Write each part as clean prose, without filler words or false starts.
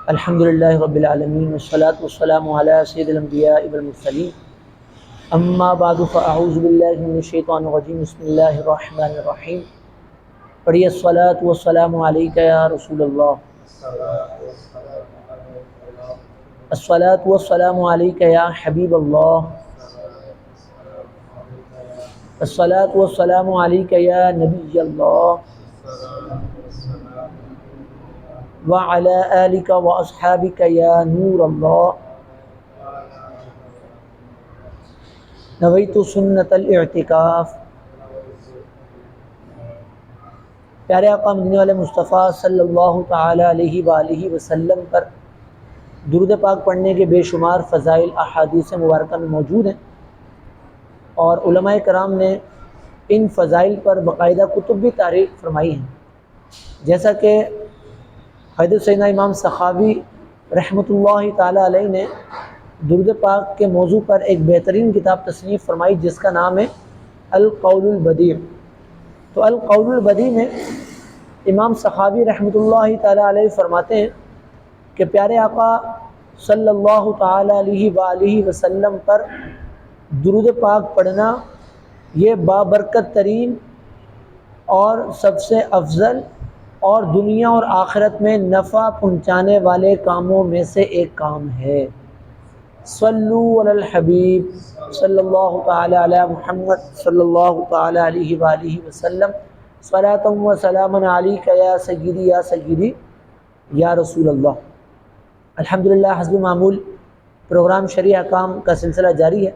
الحمدللہ رب العالمین والصلاة والسلام علی سید الانبیاء والمرسلین اما بعد فاعوذ باللہ من الشیطان الرجیم بسم اللہ الرحمن الرحیم پڑھیے الصلاة والسلام علیک یا رسول اللہ، الصلاة والسلام علیک یا حبیب اللہ، الصلاة والسلام علیک یا نبی اللہ وعلى آلك وأصحابك يا نور الله نويت سنة الاعتکاف۔ پیارے آقا مدینے والے مصطفیٰ صلی اللہ تعالی علیہ وآلہ وسلم پر درود پاک پڑھنے کے بے شمار فضائل احادیث مبارکہ میں موجود ہیں، اور علماء کرام نے ان فضائل پر باقاعدہ کتب بھی تحریر فرمائی ہیں، جیسا کہ حضرت سیدنا امام سخاوی رحمۃ اللہ تعالی علیہ نے درود پاک کے موضوع پر ایک بہترین کتاب تصنیف فرمائی جس کا نام ہے القول البدیع۔ تو القول البدیع میں امام سخاوی رحمۃ اللہ تعالی علیہ فرماتے ہیں کہ پیارے آقا صلی اللہ تعالی علیہ وآلہ وسلم پر درود پاک پڑھنا یہ بابرکت ترین اور سب سے افضل اور دنیا اور آخرت میں نفع پہنچانے والے کاموں میں سے ایک کام ہے۔ صلو علی الحبیب صلی اللہ تعالی علی محمد صلی اللہ تعالی علیہ وآلہ وسلم صلاۃ و سلاما علیک یا سیدی یا رسول اللہ۔ الحمدللہ حسب معمول پروگرام شرعی احکام کا سلسلہ جاری ہے۔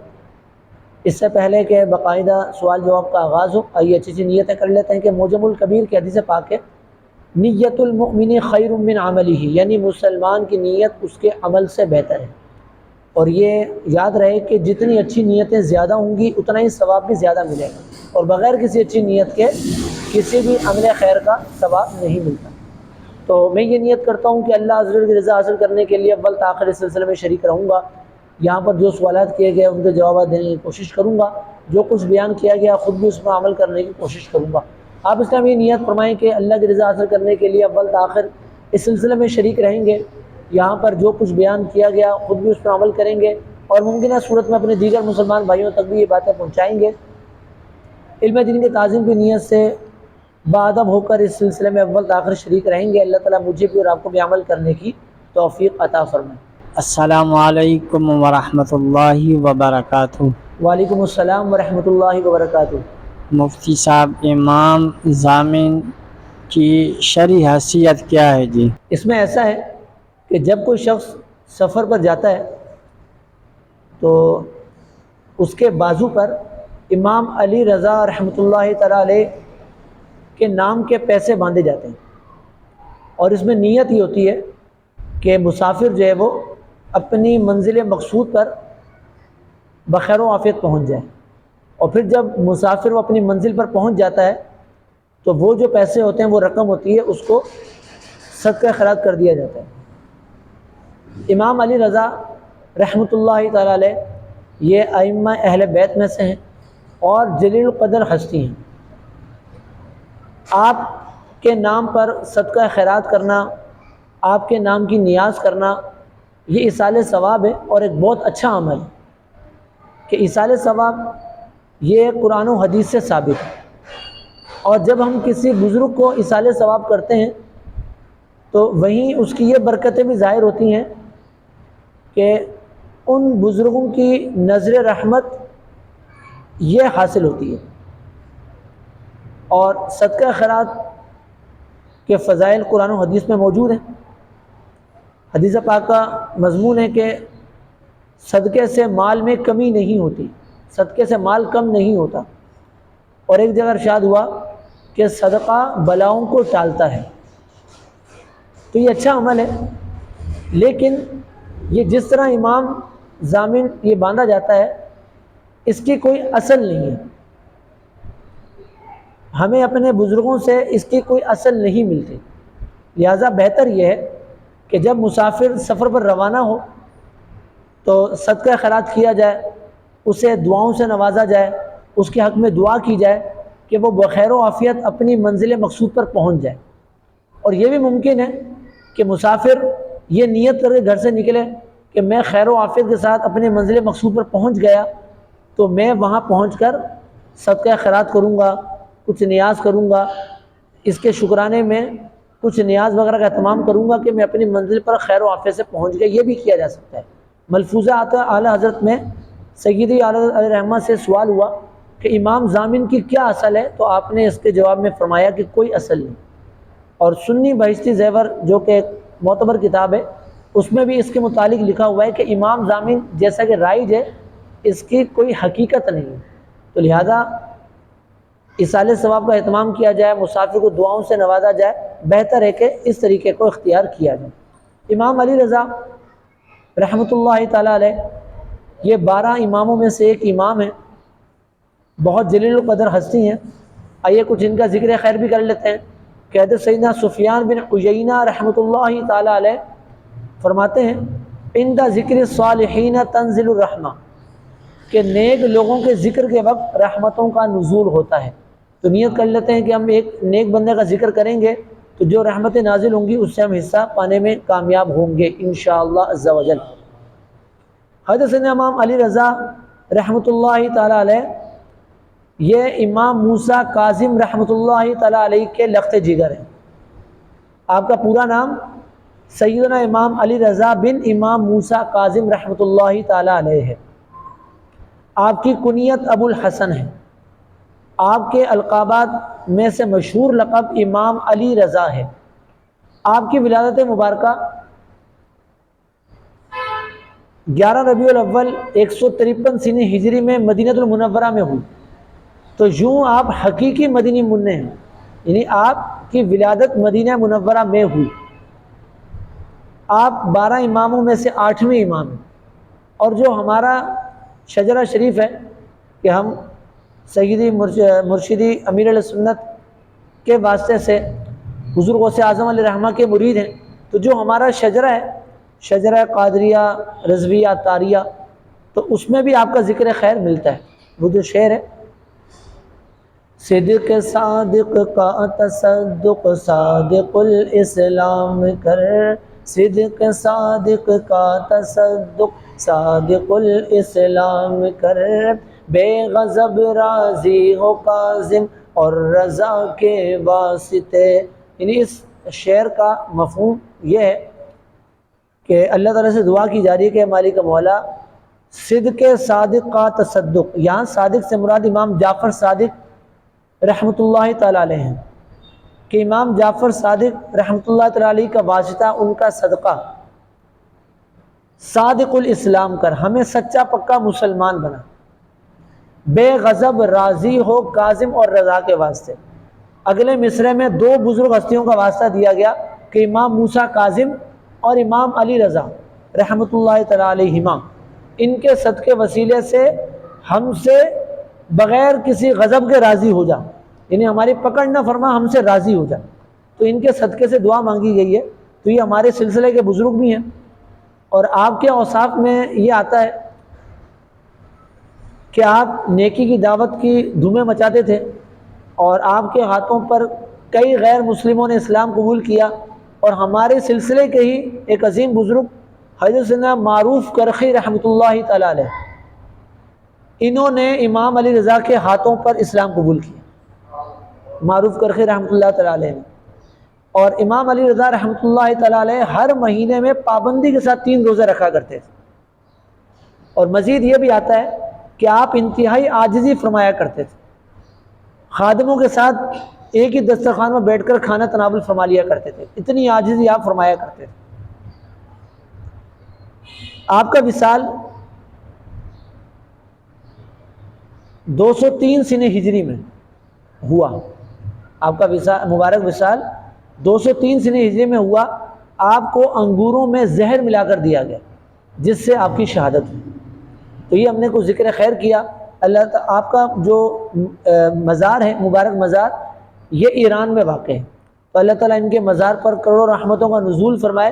اس سے پہلے کہ باقاعدہ سوال جواب کا آغاز ہو، آئیے اچھی سی نیتیں کر لیتے ہیں کہ موجم الکبیر کی حدیث پاک ہے، نیت المؤمن خیر من عملہ، یعنی مسلمان کی نیت اس کے عمل سے بہتر ہے، اور یہ یاد رہے کہ جتنی اچھی نیتیں زیادہ ہوں گی اتنا ہی ثواب بھی زیادہ ملے گا، اور بغیر کسی اچھی نیت کے کسی بھی عمل خیر کا ثواب نہیں ملتا۔ تو میں یہ نیت کرتا ہوں کہ اللہ عز و جل کی رضا حاصل کرنے کے لیے اول تاخر اس سلسلے میں شریک رہوں گا، یہاں پر جو سوالات کیے گئے ان کے جوابات دینے کی کوشش کروں گا، جو کچھ بیان کیا گیا خود بھی اس پر عمل کرنے کی کوشش کروں گا۔ آپ اس ٹائم یہ نیت فرمائیں کہ اللہ کی رضا حاصل کرنے کے لیے اول تاخر اس سلسلے میں شریک رہیں گے، یہاں پر جو کچھ بیان کیا گیا خود بھی اس پر عمل کریں گے، اور ممکنہ صورت میں اپنے دیگر مسلمان بھائیوں تک بھی یہ باتیں پہنچائیں گے۔ علم دین کی تعظیم کی نیت سے باادب ہو کر اس سلسلے میں اول تاخر شریک رہیں گے۔ اللہ تعالیٰ مجھے بھی اور آپ کو بھی عمل کرنے کی توفیق عطا فرمائے۔ السلام علیکم ورحمۃ اللہ وبرکاتہ۔ وعلیکم السلام ورحمۃ اللہ وبرکاتہ۔ مفتی صاحب، امام ضامن کی شرعی حیثیت کیا ہے جی؟ اس میں ایسا ہے کہ جب کوئی شخص سفر پر جاتا ہے تو اس کے بازو پر امام علی رضا رحمۃ اللہ تعالی علیہ کے نام کے پیسے باندھے جاتے ہیں، اور اس میں نیت یہ ہوتی ہے کہ مسافر جو ہے وہ اپنی منزل مقصود پر بخیر و عافیت پہنچ جائے، اور پھر جب مسافر وہ اپنی منزل پر پہنچ جاتا ہے تو وہ جو پیسے ہوتے ہیں، وہ رقم ہوتی ہے، اس کو صدقہ خیرات کر دیا جاتا ہے۔ امام علی رضا رحمۃ اللہ تعالی علیہ یہ ائمہ اہل بیت میں سے ہیں اور جلیل القدر ہستی ہیں۔ آپ کے نام پر صدقہ خیرات کرنا، آپ کے نام کی نیاز کرنا، یہ ایصال ثواب ہے، اور ایک بہت اچھا عمل ہے کہ ایصال ثواب یہ قرآن و حدیث سے ثابت ہے، اور جب ہم کسی بزرگ کو ایصال ثواب کرتے ہیں تو وہیں اس کی یہ برکتیں بھی ظاہر ہوتی ہیں کہ ان بزرگوں کی نظر رحمت یہ حاصل ہوتی ہے، اور صدقہ خیرات کے فضائل قرآن و حدیث میں موجود ہیں۔ حدیث پاک کا مضمون ہے کہ صدقے سے مال میں کمی نہیں ہوتی، صدقے سے مال کم نہیں ہوتا، اور ایک جگہ ارشاد ہوا کہ صدقہ بلاؤں کو ٹالتا ہے۔ تو یہ اچھا عمل ہے، لیکن یہ جس طرح امام ضامن یہ باندھا جاتا ہے اس کی کوئی اصل نہیں ہے، ہمیں اپنے بزرگوں سے اس کی کوئی اصل نہیں ملتی، لہٰذا بہتر یہ ہے کہ جب مسافر سفر پر روانہ ہو تو صدقہ خیرات کیا جائے، اسے دعاؤں سے نوازا جائے، اس کے حق میں دعا کی جائے کہ وہ بخیر و عافیت اپنی منزل مقصود پر پہنچ جائے۔ اور یہ بھی ممکن ہے کہ مسافر یہ نیت کر کے گھر سے نکلے کہ میں خیر و عافیت کے ساتھ اپنے منزل مقصود پر پہنچ گیا تو میں وہاں پہنچ کر صدقہ خیرات کروں گا، کچھ نیاز کروں گا، اس کے شکرانے میں کچھ نیاز وغیرہ کا اہتمام کروں گا کہ میں اپنی منزل پر خیر و عافیت سے پہنچ گیا، یہ بھی کیا جا سکتا ہے۔ ملفوظہ آتا اعلیٰ حضرت میں سیدی اعلیٰ علیہ رحمہ سے سوال ہوا کہ امام ضامن کی کیا اصل ہے، تو آپ نے اس کے جواب میں فرمایا کہ کوئی اصل نہیں۔ اور سنی بہشتی زیور جو کہ ایک معتبر کتاب ہے، اس میں بھی اس کے متعلق لکھا ہوا ہے کہ امام ضامن جیسا کہ رائج ہے، اس کی کوئی حقیقت نہیں ہے، تو لہذا ایصال ثواب کا اہتمام کیا جائے، مسافر کو دعاؤں سے نوازا جائے، بہتر ہے کہ اس طریقے کو اختیار کیا جائے۔ امام علی رضا رحمۃ اللہ تعالیٰ علیہ یہ 12 اماموں میں سے ایک امام ہیں، بہت جلیل القدر ہستی ہیں۔ آئیے کچھ ان کا ذکر خیر بھی کر لیتے ہیں کہ حضرت سیدنا سفیان بن عیینہ رحمۃ اللہ تعالیٰ علیہ فرماتے ہیں عند ذکر الصالحین تنزل الرحمہ، کہ نیک لوگوں کے ذکر کے وقت رحمتوں کا نزول ہوتا ہے۔ تو نیت کر لیتے ہیں کہ ہم ایک نیک بندے کا ذکر کریں گے تو جو رحمتیں نازل ہوں گی اس سے ہم حصہ پانے میں کامیاب ہوں گے انشاءاللہ عز و جل۔ حضرت سیدنا امام علی رضا رحمۃ اللہ تعالیٰ علیہ یہ امام موسیٰ کاظم رحمۃ اللہ تعالیٰ علیہ کے لخت جگر ہیں۔ آپ کا پورا نام سیدنا امام علی رضا بن امام موسیٰ کاظم رحمۃ اللہ تعالیٰ علیہ ہے۔ آپ کی کنیت ابو الحسن ہے۔ آپ کے القابات میں سے مشہور لقب امام علی رضا ہے۔ آپ کی ولادت مبارکہ 11 ربیع الاول 153 سنہ ہجری میں مدینہ المنورہ میں ہوئی۔ تو یوں آپ حقیقی مدینی منع ہیں، یعنی آپ کی ولادت مدینہ منورہ میں ہوئی۔ آپ 12 اماموں میں سے 8ویں امام ہیں، اور جو ہمارا شجرہ شریف ہے کہ ہم سیدی مرشدی امیر علیہ سنت کے واسطے سے حضور غوث اعظم علیہ رحمہ کے مرید ہیں، تو جو ہمارا شجرہ ہے شجرہ قادریہ رضویہ طاریہ، تو اس میں بھی آپ کا ذکر خیر ملتا ہے۔ وہ جو شعر ہے صدق صادق کا تصدق صادق الاسلام کر، صدق صادق کا تصدق صادق الاسلام کر، بے غضب راضی ہو کاظم اور رضا کے واسطے۔ یعنی اس شعر کا مفہوم یہ ہے کہ اللہ تعالیٰ سے دعا کی جا رہی ہے کہ مالک مولا صدق صادق کا تصدق، یہاں صادق سے مراد امام جعفر صادق رحمۃ اللہ تعالیٰ علیہ ہیں، کہ امام جعفر صادق رحمۃ اللہ تعالیٰ علیہ کا واسطہ، ان کا صدقہ صادق الاسلام کر ہمیں سچا پکا مسلمان بنا، بے غضب راضی ہو کاظم اور رضا کے واسطے۔ اگلے مصرعے میں 2 بزرگ ہستیوں کا واسطہ دیا گیا کہ امام موسیٰ کاظم اور امام علی رضا رحمۃ اللہ تعالیٰ علیہما، ان کے صدقے وسیلے سے ہم سے بغیر کسی غضب کے راضی ہو جا، یعنی ہماری پکڑ نہ فرما، ہم سے راضی ہو جا۔ تو ان کے صدقے سے دعا مانگی گئی ہے۔ تو یہ ہمارے سلسلے کے بزرگ بھی ہیں، اور آپ کے اوصاف میں یہ آتا ہے کہ آپ نیکی کی دعوت کی دھومیں مچاتے تھے، اور آپ کے ہاتھوں پر کئی غیر مسلموں نے اسلام قبول کیا، اور ہمارے سلسلے کے ہی ایک عظیم بزرگ حضرت سیدنا معروف کرخی رحمۃ اللہ تعالیٰ علیہ، انہوں نے امام علی رضا کے ہاتھوں پر اسلام قبول کیا، معروف کرخی رحمۃ اللہ تعالیٰ علیہ نے۔ اور امام علی رضا رحمۃ اللہ تعالیٰ علیہ ہر مہینے میں پابندی کے ساتھ 3 روزے رکھا کرتے تھے، اور مزید یہ بھی آتا ہے کہ آپ انتہائی عاجزی فرمایا کرتے تھے، خادموں کے ساتھ ایک ہی دسترخوان میں بیٹھ کر کھانا تناول فرما لیا کرتے تھے، اتنی عاجزی آپ فرمایا کرتے تھے۔ آپ کا وصال 203 سنہ ہجری میں ہوا، آپ کا مبارک وصال 203 سنہ ہجری میں ہوا۔ آپ کو انگوروں میں زہر ملا کر دیا گیا، جس سے آپ کی شہادت ہوئی۔ تو یہ ہم نے کچھ ذکر خیر کیا۔ اللہ تعالیٰ آپ کا جو مزار ہے، مبارک مزار، یہ ایران میں واقع ہے، تو اللہ تعالیٰ ان کے مزار پر کروڑوں رحمتوں کا نزول فرمائے،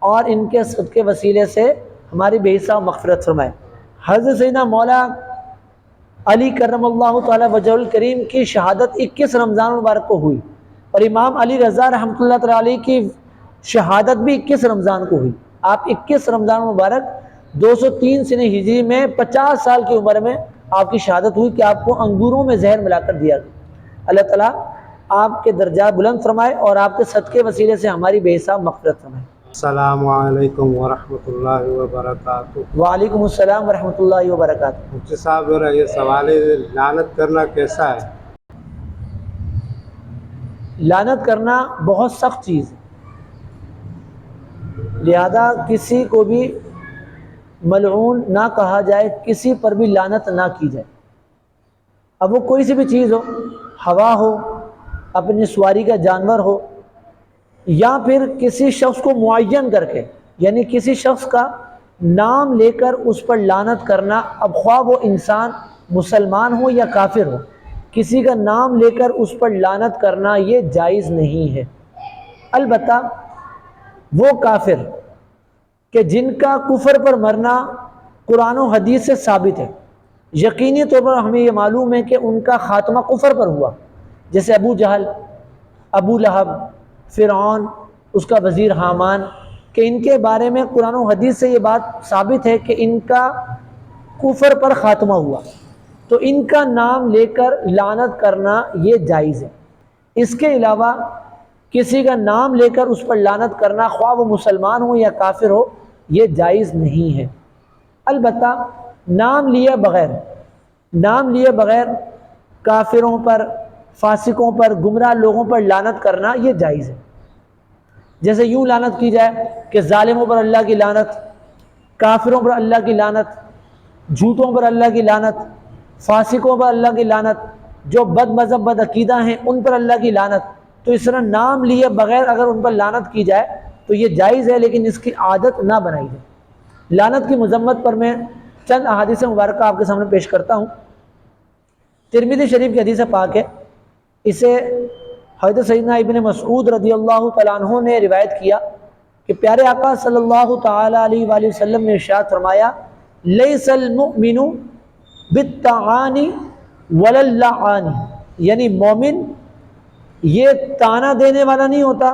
اور ان کے صدقے وسیلے سے ہماری بے حساب مغفرت فرمائے۔ حضرت سیدنا مولا علی کرم اللہ تعالیٰ وجہ الکریم کی شہادت 21 رمضان المبارک کو ہوئی، اور امام علی رضا رحمۃ اللہ تعالیٰ علیہ کی شہادت بھی 21 رمضان کو ہوئی. آپ 21 رمضان مبارک 203 سنہ ہجری میں 50 سال کی عمر میں آپ کی شہادت ہوئی کہ آپ کو انگوروں میں زہر ملا کر دیا گیا. اللہ تعالیٰ آپ کے درجات بلند فرمائے اور آپ کے صدقے وسیلے سے ہماری بے حساب مغفرت فرمائے. السلام علیکم ورحمۃ اللہ وبرکاتہ. وعلیکم السلام ورحمۃ اللہ وبرکاتہ. مفتی صاحب میرا یہ سوال ہے، لعنت کرنا کیسا ہے؟ لعنت کرنا بہت سخت چیز ہے، لہذا کسی کو بھی ملعون نہ کہا جائے، کسی پر بھی لعنت نہ کی جائے. اب وہ کوئی سی بھی چیز ہو، ہوا ہو، اپنی سواری کا جانور ہو، یا پھر کسی شخص کو معین کر کے، یعنی کسی شخص کا نام لے کر اس پر لعنت کرنا. اب خواہ وہ انسان مسلمان ہو یا کافر ہو، کسی کا نام لے کر اس پر لعنت کرنا یہ جائز نہیں ہے. البتہ وہ کافر کہ جن کا کفر پر مرنا قرآن و حدیث سے ثابت ہے، یقینی طور پر ہمیں یہ معلوم ہے کہ ان کا خاتمہ کفر پر ہوا، جیسے ابو جہل، ابو لہب، فرعون، اس کا وزیر حامان، کہ ان کے بارے میں قرآن و حدیث سے یہ بات ثابت ہے کہ ان کا کفر پر خاتمہ ہوا، تو ان کا نام لے کر لعنت کرنا یہ جائز ہے. اس کے علاوہ کسی کا نام لے کر اس پر لعنت کرنا، خواہ وہ مسلمان ہو یا کافر ہو، یہ جائز نہیں ہے. البتہ نام لیے بغیر کافروں پر، فاسقوں پر، گمراہ لوگوں پر لعنت کرنا یہ جائز ہے. جیسے یوں لعنت کی جائے کہ ظالموں پر اللہ کی لعنت، کافروں پر اللہ کی لعنت، جھوٹوں پر اللہ کی لعنت، فاسقوں پر اللہ کی لعنت، جو بد مذہب بد عقیدہ ہیں ان پر اللہ کی لعنت. تو اس طرح نام لیے بغیر اگر ان پر لعنت کی جائے تو یہ جائز ہے، لیکن اس کی عادت نہ بنائی جائے. لعنت کی مذمت پر میں چند احادیث مبارکہ آپ کے سامنے پیش کرتا ہوں. ترمذی شریف کی حدیث پاک ہے، اسے حضرت سیدنا ابن مسعود رضی اللہ تعالیٰ عنہ نے روایت کیا کہ پیارے آقا صلی اللہ تعالیٰ علیہ وآلہ وسلم نے ارشاد فرمایا: لیس المؤمن بالطعان ولا اللعان، یعنی مومن یہ تانا دینے والا نہیں ہوتا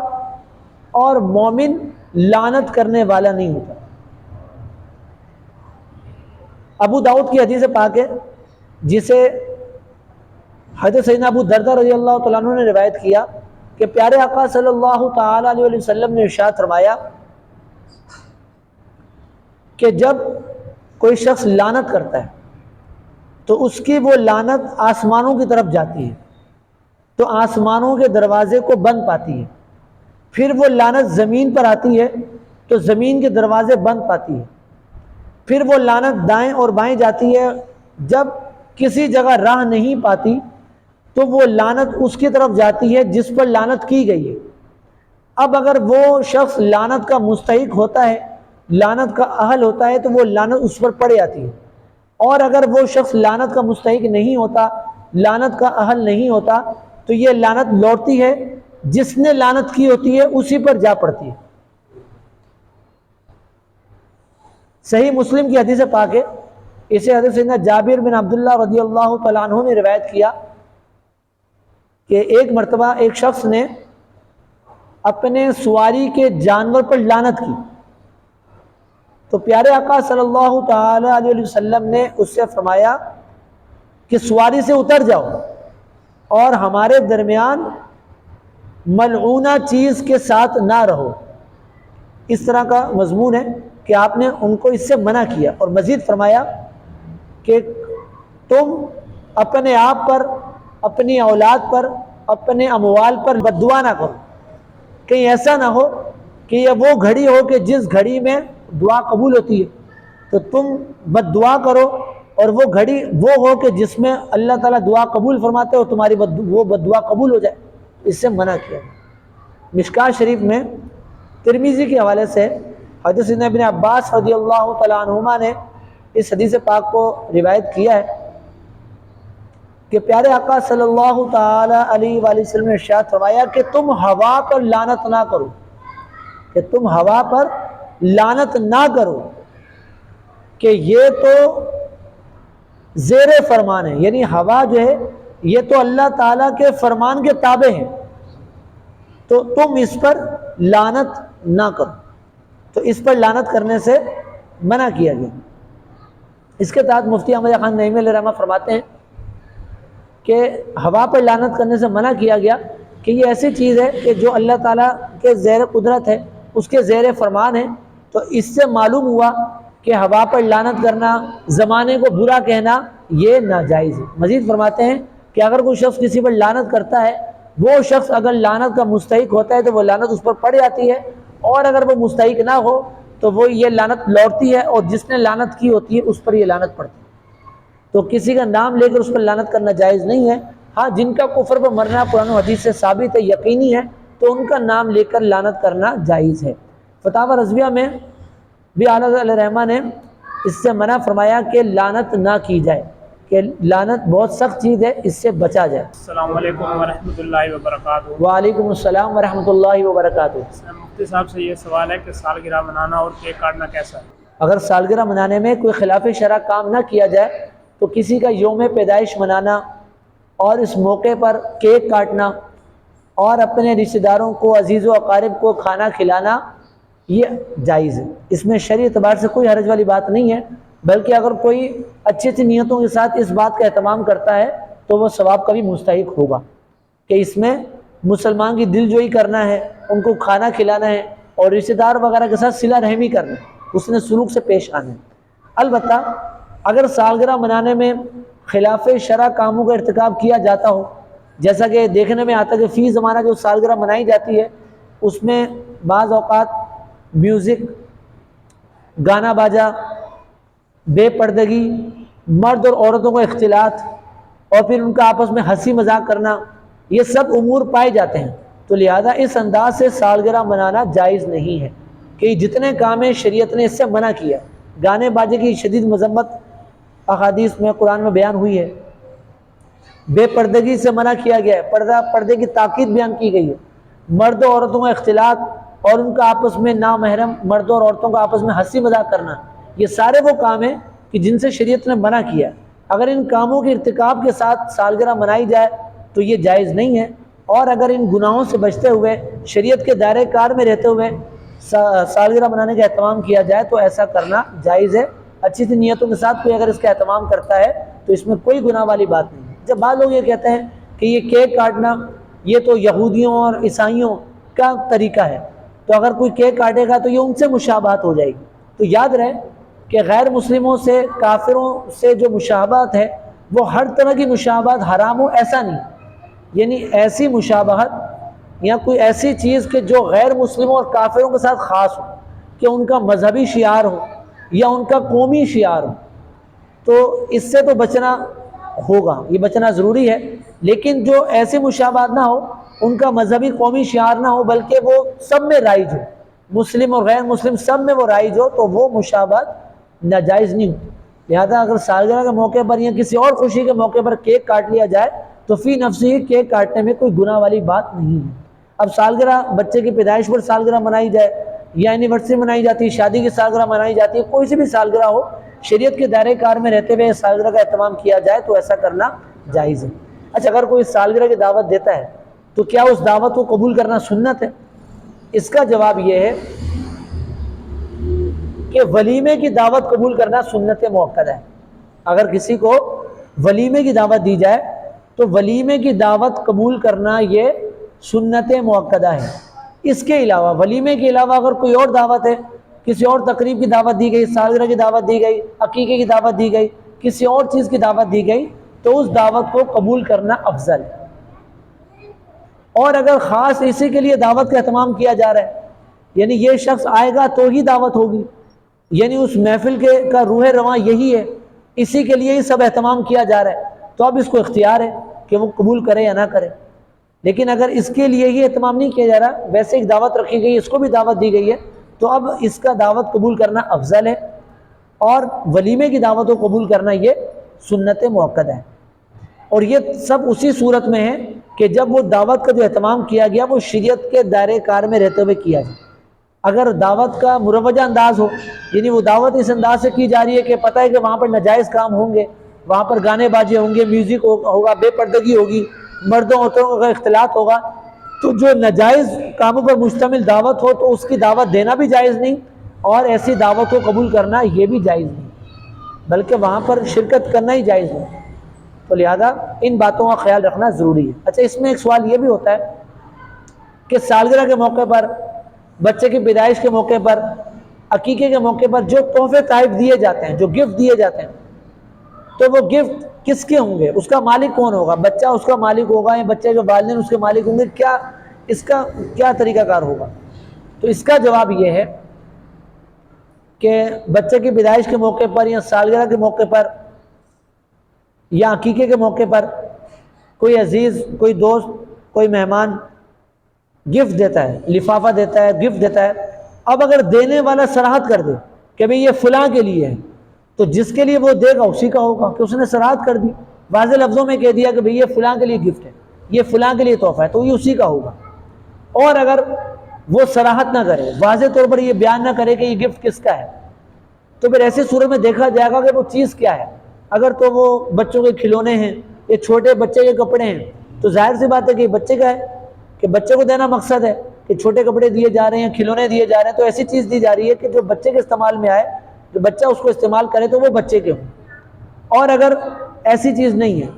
اور مومن لعنت کرنے والا نہیں ہوتا. ابو داؤد کی حدیث پاک ہے جسے حضرت سیدنا ابو دردہ رضی اللہ تعالیٰ عنہ نے روایت کیا کہ پیارے آقا صلی اللہ تعالیٰ علیہ وسلم نے ارشاد فرمایا کہ جب کوئی شخص لعنت کرتا ہے تو اس کی وہ لعنت آسمانوں کی طرف جاتی ہے، تو آسمانوں کے دروازے کو بند پاتی ہے. پھر وہ لعنت زمین پر آتی ہے تو زمین کے دروازے بند پاتی ہے. پھر وہ لعنت دائیں اور بائیں جاتی ہے، جب کسی جگہ راہ نہیں پاتی تو وہ لعنت اس کی طرف جاتی ہے جس پر لعنت کی گئی ہے. اب اگر وہ شخص لعنت کا مستحق ہوتا ہے، لعنت کا اہل ہوتا ہے، تو وہ لعنت اس پر پڑ جاتی ہے. اور اگر وہ شخص لعنت کا مستحق نہیں ہوتا، لعنت کا اہل نہیں ہوتا، تو یہ لعنت لوٹتی ہے، جس نے لعنت کی ہوتی ہے اسی پر جا پڑتی ہے. صحیح مسلم کی حدیث پاک ہے، اسے حضرت سیدنا جابر بن عبداللہ رضی اللہ تعالیٰ عنہ نے روایت کیا کہ ایک مرتبہ ایک شخص نے اپنے سواری کے جانور پر لعنت کی، تو پیارے آقا صلی اللہ تعالی علیہ وسلم نے اس سے فرمایا کہ سواری سے اتر جاؤ اور ہمارے درمیان ملعونہ چیز کے ساتھ نہ رہو. اس طرح کا مضمون ہے کہ آپ نے ان کو اس سے منع کیا، اور مزید فرمایا کہ تم اپنے آپ پر، اپنی اولاد پر، اپنے اموال پر بد دعا نہ کرو. کہیں ایسا نہ ہو کہ یہ وہ گھڑی ہو کہ جس گھڑی میں دعا قبول ہوتی ہے، تو تم بد دعا کرو، اور وہ گھڑی وہ ہو کہ جس میں اللہ تعالیٰ دعا قبول فرماتے ہو، تمہاری وہ بد دعا قبول ہو جائے. اس سے منع کیا. مشکاۃ شریف میں ترمذی کے حوالے سے حضرت سیدنا ابن عباس رضی اللہ تعالیٰ عنہما نے اس حدیث پاک کو روایت کیا ہے کہ پیارے آقا صلی اللہ تعالی علیہ وآلہ وسلم نے ارشاد فرمایا کہ تم ہوا پر لعنت نہ کرو، کہ تم ہوا پر لعنت نہ کرو، کہ یہ تو زیر فرمان ہے، یعنی ہوا جو ہے یہ تو اللہ تعالیٰ کے فرمان کے تابع ہے، تو تم اس پر لعنت نہ کرو، تو اس پر لعنت کرنے سے منع کیا گیا۔ اس کے تحت مفتی احمد خان نعیمی علیہ رحمہ فرماتے ہیں کہ ہوا پر لعنت کرنے سے منع کیا گیا کہ یہ ایسی چیز ہے کہ جو اللہ تعالیٰ کے زیر قدرت ہے، اس کے زیر فرمان ہے، تو اس سے معلوم ہوا کہ ہوا پر لعنت کرنا، زمانے کو برا کہنا، یہ ناجائز ہے۔ مزید فرماتے ہیں کہ اگر کوئی شخص کسی پر لعنت کرتا ہے، وہ شخص اگر لعنت کا مستحق ہوتا ہے تو وہ لعنت اس پر پڑ جاتی ہے، اور اگر وہ مستحق نہ ہو تو وہ یہ لعنت لوٹتی ہے، اور جس نے لعنت کی ہوتی ہے اس پر یہ لعنت پڑتی ہے۔ تو کسی کا نام لے کر اس پر لعنت کرنا جائز نہیں ہے۔ ہاں، جن کا کفر پر مرنا قرآن و حدیث سے ثابت ہے، یقینی ہے، تو ان کا نام لے کر لعنت کرنا جائز ہے۔ فتاوی رضویہ میں بھی اعلیٰ علیہ رحمہ نے اس سے منع فرمایا کہ لعنت نہ کی جائے، کہ لعنت بہت سخت چیز ہے، اس سے بچا جائے۔ السلام علیکم ورحمۃ اللہ وبرکاتہ۔ وعلیکم السلام ورحمۃ اللہ وبرکاتہ۔ مفتی صاحب سے یہ سوال ہے کہ سالگرہ منانا اور کیک کاٹنا کیسا ہے؟ اگر سالگرہ منانے میں کوئی خلاف شرع کام نہ کیا جائے تو کسی کا یوم پیدائش منانا اور اس موقع پر کیک کاٹنا اور اپنے رشتہ داروں کو، عزیز و اقارب کو کھانا کھلانا، یہ جائز ہے۔ اس میں شرعی اعتبار سے کوئی حرج والی بات نہیں ہے، بلکہ اگر کوئی اچھی اچھی نیتوں کے ساتھ اس بات کا اہتمام کرتا ہے تو وہ ثواب کا بھی مستحق ہوگا، کہ اس میں مسلمان کی دل جوئی کرنا ہے، ان کو کھانا کھلانا ہے، اور رشتہ دار وغیرہ کے ساتھ صلہ رحمی کرنا ہے، اس نے سلوک سے پیش آنا ہے۔ البتہ اگر سالگرہ منانے میں خلاف شرع کاموں کا ارتکاب کیا جاتا ہو، جیسا کہ دیکھنے میں آتا ہے کہ فی زمانہ جو سالگرہ منائی جاتی ہے اس میں بعض اوقات میوزک، گانا باجا، بے پردگی، مرد اور عورتوں کا اختلاط، اور پھر ان کا آپس میں ہنسی مذاق کرنا، یہ سب امور پائے جاتے ہیں، تو لہذا اس انداز سے سالگرہ منانا جائز نہیں ہے، کہ جتنے کام ہیں شریعت نے اس سے منع کیا۔ گانے باجے کی شدید مذمت احادیث میں، قرآن میں بیان ہوئی ہے، بے پردگی سے منع کیا گیا ہے، پردے کی تاکید بیان کی گئی ہے، مرد و عورتوں کا اختلاط اور ان کا آپس میں نامحرم مردوں اور عورتوں کا آپس میں ہنسی مذاق کرنا، یہ سارے وہ کام ہیں کہ جن سے شریعت نے منع کیا۔ اگر ان کاموں کے ارتکاب کے ساتھ سالگرہ منائی جائے تو یہ جائز نہیں ہے، اور اگر ان گناہوں سے بچتے ہوئے شریعت کے دائرۂ کار میں رہتے ہوئے سالگرہ منانے کا اہتمام کیا جائے تو ایسا کرنا جائز ہے۔ اچھی سی نیتوں کے ساتھ کوئی اگر اس کا اہتمام کرتا ہے تو اس میں کوئی گناہ والی بات نہیں ہے۔ جب بعض لوگ یہ کہتے ہیں کہ یہ کیک کاٹنا یہ تو یہودیوں اور عیسائیوں کا طریقہ ہے، تو اگر کوئی کیک کاٹے گا تو یہ ان سے مشابہت ہو جائے گی، تو یاد رہے کہ غیر مسلموں سے، کافروں سے جو مشابہت ہے وہ ہر طرح کی مشابہت حرام ہو ایسا نہیں، یعنی ایسی مشابہت یا کوئی ایسی چیز کہ جو غیر مسلموں اور کافروں کے ساتھ خاص ہو، کہ ان کا مذہبی شعار ہو یا ان کا قومی شعار ہو، تو اس سے تو بچنا ہوگا، یہ بچنا ضروری ہے۔ لیکن جو ایسی مشابہت نہ ہو، ان کا مذہبی قومی شعار نہ ہو، بلکہ وہ سب میں رائج ہو، مسلم اور غیر مسلم سب میں وہ رائج ہو، تو وہ مشابہت ناجائز نہیں ہوتی۔ لہذا اگر سالگرہ کے موقع پر یا کسی اور خوشی کے موقع پر کیک کاٹ لیا جائے تو فی نفسی ہی کیک کاٹنے میں کوئی گناہ والی بات نہیں ہے۔ اب سالگرہ، بچے کی پیدائش پر سالگرہ منائی جائے یا اینیورسری منائی جاتی ہے، شادی کی سالگرہ منائی جاتی ہے، کوئی سی بھی سالگرہ ہو، شریعت کے دائرۂ کار میں رہتے ہوئے سالگرہ کا اہتمام کیا جائے تو ایسا کرنا جائز ہے۔ اچھا، اگر کوئی سالگرہ کی دعوت دیتا ہے تو کیا اس دعوت کو قبول کرنا سنت ہے؟ اس کا جواب یہ ہے کہ ولیمے کی دعوت قبول کرنا سنت مؤکدہ ہے۔ اگر کسی کو ولیمے کی دعوت دی جائے تو ولیمے کی دعوت قبول کرنا یہ سنت مؤکدہ ہے۔ اس کے علاوہ، ولیمے کے علاوہ اگر کوئی اور دعوت ہے، کسی اور تقریب کی دعوت دی گئی، سالگرہ کی دعوت دی گئی، عقیقے کی دعوت دی گئی، کسی اور چیز کی دعوت دی گئی، تو اس دعوت کو قبول کرنا افضل ہے۔ اور اگر خاص اسی کے لیے دعوت کا اہتمام کیا جا رہا ہے، یعنی یہ شخص آئے گا تو ہی دعوت ہوگی، یعنی اس محفل کا روح رواں یہی ہے، اسی کے لیے ہی سب اہتمام کیا جا رہا ہے، تو اب اس کو اختیار ہے کہ وہ قبول کرے یا نہ کرے۔ لیکن اگر اس کے لیے ہی اہتمام نہیں کیا جا رہا، ویسے ایک دعوت رکھی گئی، اس کو بھی دعوت دی گئی ہے، تو اب اس کا دعوت قبول کرنا افضل ہے، اور ولیمے کی دعوت کو قبول کرنا یہ سنت مؤکدہ ہے۔ اور یہ سب اسی صورت میں ہے کہ جب وہ دعوت کا جو اہتمام کیا گیا وہ شریعت کے دائرۂ کار میں رہتے ہوئے کیا جائے۔ اگر دعوت کا مروجہ انداز ہو، یعنی وہ دعوت اس انداز سے کی جا رہی ہے کہ پتہ ہے کہ وہاں پر ناجائز کام ہوں گے، وہاں پر گانے باجے ہوں گے، میوزک ہوگا، بے پردگی ہوگی، مردوں عورتوں کا اختلاط ہوگا، تو جو ناجائز کاموں پر مشتمل دعوت ہو تو اس کی دعوت دینا بھی جائز نہیں، اور ایسی دعوت کو قبول کرنا یہ بھی جائز نہیں، بلکہ وہاں پر شرکت کرنا ہی جائز نہیں۔ تو لہذا ان باتوں کا خیال رکھنا ضروری ہے۔ اچھا، اس میں ایک سوال یہ بھی ہوتا ہے کہ سالگرہ کے موقع پر، بچے کی پیدائش کے موقع پر، عقیقے کے موقع پر جو تحفے تحائف دیے جاتے ہیں، جو گفٹ دیے جاتے ہیں، تو وہ گفٹ کس کے ہوں گے؟ اس کا مالک کون ہوگا؟ بچہ اس کا مالک ہوگا یا بچے کے والدین اس کے مالک ہوں گے؟ کیا اس کا کیا طریقہ کار ہوگا؟ تو اس کا جواب یہ ہے کہ بچے کی پیدائش کے موقع پر یا سالگرہ کے موقع پر یا عقیقے کے موقع پر کوئی عزیز، کوئی دوست، کوئی مہمان گفٹ دیتا ہے، لفافہ دیتا ہے، گفٹ دیتا ہے، اب اگر دینے والا صراحت کر دے کہ بھئی یہ فلاں کے لیے ہے، تو جس کے لیے وہ دے گا اسی کا ہوگا، کہ اس نے صراحت کر دی، واضح لفظوں میں کہہ دیا کہ بھئی یہ فلاں کے لیے گفٹ ہے، یہ فلاں کے لیے تحفہ ہے، تو یہ اسی کا ہوگا۔ اور اگر وہ صراحت نہ کرے، واضح طور پر یہ بیان نہ کرے کہ یہ گفٹ کس کا ہے، تو پھر ایسی صورت میں دیکھا جائے گا کہ وہ چیز کیا ہے۔ اگر تو وہ بچوں کے کھلونے ہیں، یہ چھوٹے بچے کے کپڑے ہیں، تو ظاہر سی بات ہے کہ یہ بچے کا ہے، کہ بچے کو دینا مقصد ہے، کہ چھوٹے کپڑے دیے جا رہے ہیں، کھلونے دیے جا رہے ہیں، تو ایسی چیز دی جا رہی ہے کہ جو بچے کے استعمال میں آئے، جو بچہ اس کو استعمال کرے تو وہ بچے کے ہوں۔ اور اگر ایسی چیز نہیں ہے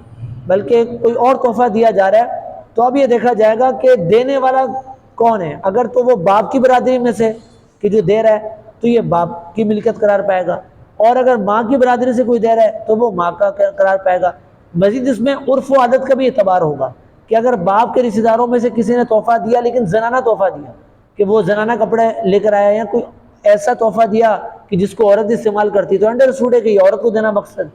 بلکہ کوئی اور تحفہ دیا جا رہا ہے، تو اب یہ دیکھا جائے گا کہ دینے والا کون ہے۔ اگر تو وہ باپ کی برادری میں سے کہ جو دے رہا ہے تو یہ باپ کی ملکیت قرار پائے گا، اور اگر ماں کی برادری سے کوئی دے رہا ہے تو وہ ماں کا قرار پائے گا۔ مزید اس میں عرف و عادت کا بھی اعتبار ہوگا کہ اگر باپ کے رشتہ داروں میں سے کسی نے تحفہ دیا لیکن زنانہ تحفہ دیا، کہ وہ زنانہ کپڑے لے کر آیا، یا کوئی ایسا تحفہ دیا کہ جس کو عورت استعمال کرتی، تو انڈرسٹوڈ ہے کہ یہ عورت کو دینا مقصد۔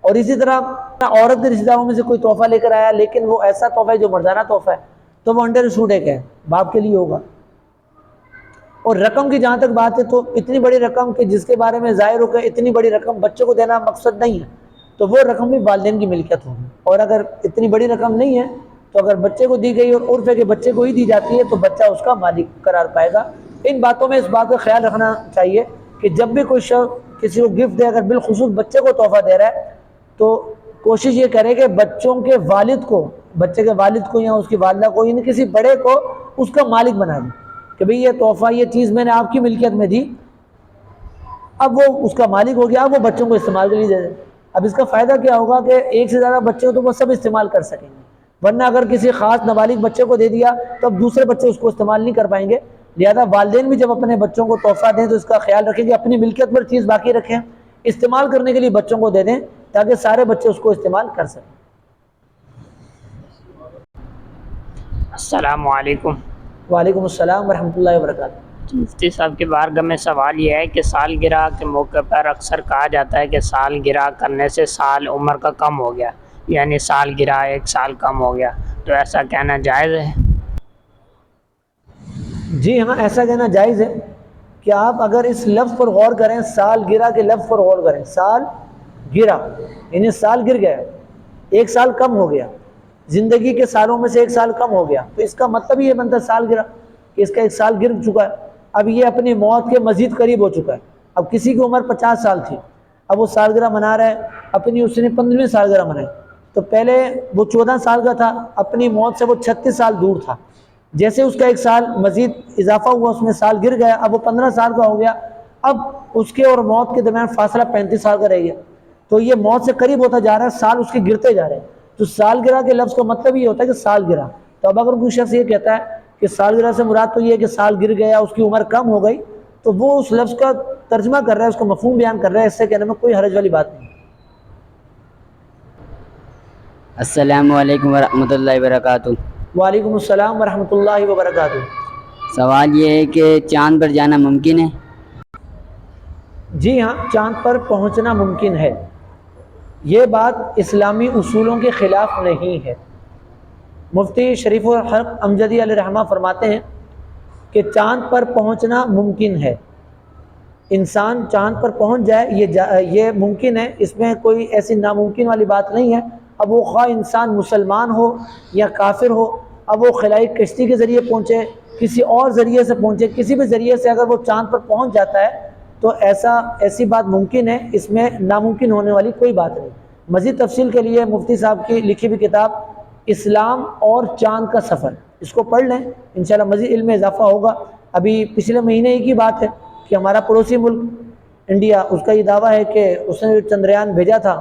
اور اسی طرح عورت کے رشتہ داروں میں سے کوئی تحفہ لے کر آیا لیکن وہ ایسا تحفہ ہے جو مردانہ تحفہ ہے، تو وہ انڈرسٹوڈ ہے کہ باپ کے لیے ہوگا۔ اور رقم کی جہاں تک بات ہے، تو اتنی بڑی رقم کہ جس کے بارے میں ظاہر ہو کہ اتنی بڑی رقم بچوں کو دینا مقصد نہیں ہے، تو وہ رقم بھی والدین کی ملکیت ہوگی۔ اور اگر اتنی بڑی رقم نہیں ہے تو اگر بچے کو دی گئی اور عرف ہے کہ بچے کو ہی دی جاتی ہے، تو بچہ اس کا مالک قرار پائے گا۔ ان باتوں میں اس بات کا خیال رکھنا چاہیے کہ جب بھی کوئی شخص کسی کو گفٹ دے، اگر بالخصوص بچے کو تحفہ دے رہا ہے، تو کوشش یہ کرے کہ بچوں کے والد کو، بچے کے والد کو یا اس کی والدہ کو، یعنی کسی بڑے کو اس کا مالک بنا دے کہ بھئی یہ تحفہ، یہ چیز میں نے آپ کی ملکیت میں دی، اب وہ اس کا مالک ہو گیا، اب وہ بچوں کو استعمال کے لیے دے دے۔ اب اس کا فائدہ کیا ہوگا کہ ایک سے زیادہ بچے ہو تو وہ سب استعمال کر سکیں گے، ورنہ اگر کسی خاص نابالغ بچے کو دے دیا تو اب دوسرے بچے اس کو استعمال نہیں کر پائیں گے۔ لہذا والدین بھی جب اپنے بچوں کو تحفہ دیں تو اس کا خیال رکھیں کہ اپنی ملکیت پر چیز باقی رکھیں، استعمال کرنے کے لیے بچوں کو دے دیں تاکہ سارے بچے اس کو استعمال کر سکیں۔ السلام علیکم۔ وعلیکم السلام ورحمۃ اللہ وبرکاتہ۔ مفتی صاحب کی بارگاہ میں سوال یہ ہے کہ سالگرہ کے موقع پر اکثر کہا جاتا ہے کہ سالگرہ کرنے سے سال عمر کا کم ہو گیا، یعنی سالگرہ 1 سال کم ہو گیا، تو ایسا کہنا جائز ہے؟ جی ہاں، ایسا کہنا جائز ہے کہ آپ اگر اس لفظ پر غور کریں، سالگرہ کے لفظ پر غور کریں، سال گرہ یعنی سال گر گیا، 1 سال کم ہو گیا، زندگی کے سالوں میں سے 1 سال کم ہو گیا، تو اس کا مطلب یہ بنتا ہے سالگرہ کہ اس کا 1 سال گر چکا ہے، اب یہ اپنی موت کے مزید قریب ہو چکا ہے۔ اب کسی کی عمر 50 سال تھی، اب وہ سالگرہ منا رہا ہے، اپنی اس نے 15ویں سالگرہ منائی، تو پہلے وہ 14 سال کا تھا، اپنی موت سے وہ 36 سال دور تھا، جیسے اس کا 1 سال مزید اضافہ ہوا، اس میں سال گر گیا، اب وہ 15 سال کا ہو گیا، اب اس کے اور موت کے درمیان فاصلہ 35 سال کا رہ گیا، تو یہ موت سے قریب ہوتا جا رہا ہے، سال اس کے گرتے جا رہے ہیں، تو سالگرہ کے لفظ کا مطلب یہ ہوتا ہے کہ سالگرہ۔ تو اب اگر کوئی شخص یہ کہتا ہے کہ سالگرہ سے مراد تو یہ ہے کہ سال گر گیا، اس کی عمر کم ہو گئی، تو وہ اس لفظ کا ترجمہ کر رہا ہے، اس کا مفہوم بیان کر رہا ہے، اس سے کہنے میں کوئی حرج والی بات نہیں۔ السلام علیکم ورحمۃ اللہ وبرکاتہ۔ وعلیکم السلام ورحمۃ اللہ وبرکاتہ۔ سوال یہ ہے کہ چاند پر جانا ممکن ہے؟ جی ہاں، چاند پر پہنچنا ممکن ہے، یہ بات اسلامی اصولوں کے خلاف نہیں ہے۔ مفتی شریف الحق امجدی علیہ رحمہ فرماتے ہیں کہ چاند پر پہنچنا ممکن ہے، انسان چاند پر پہنچ جائے یہ ممکن ہے، اس میں کوئی ایسی ناممکن والی بات نہیں ہے۔ اب وہ خواہ انسان مسلمان ہو یا کافر ہو، اب وہ خلائی کشتی کے ذریعے پہنچے، کسی اور ذریعے سے پہنچے، کسی بھی ذریعے سے اگر وہ چاند پر پہنچ جاتا ہے تو ایسی بات ممکن ہے، اس میں ناممکن ہونے والی کوئی بات نہیں۔ مزید تفصیل کے لیے مفتی صاحب کی لکھی ہوئی کتاب اسلام اور چاند کا سفر، اس کو پڑھ لیں، انشاءاللہ مزید علم میں اضافہ ہوگا۔ ابھی پچھلے مہینے ہی کی بات ہے کہ ہمارا پڑوسی ملک انڈیا، اس کا یہ دعویٰ ہے کہ اس نے جو چندریان بھیجا تھا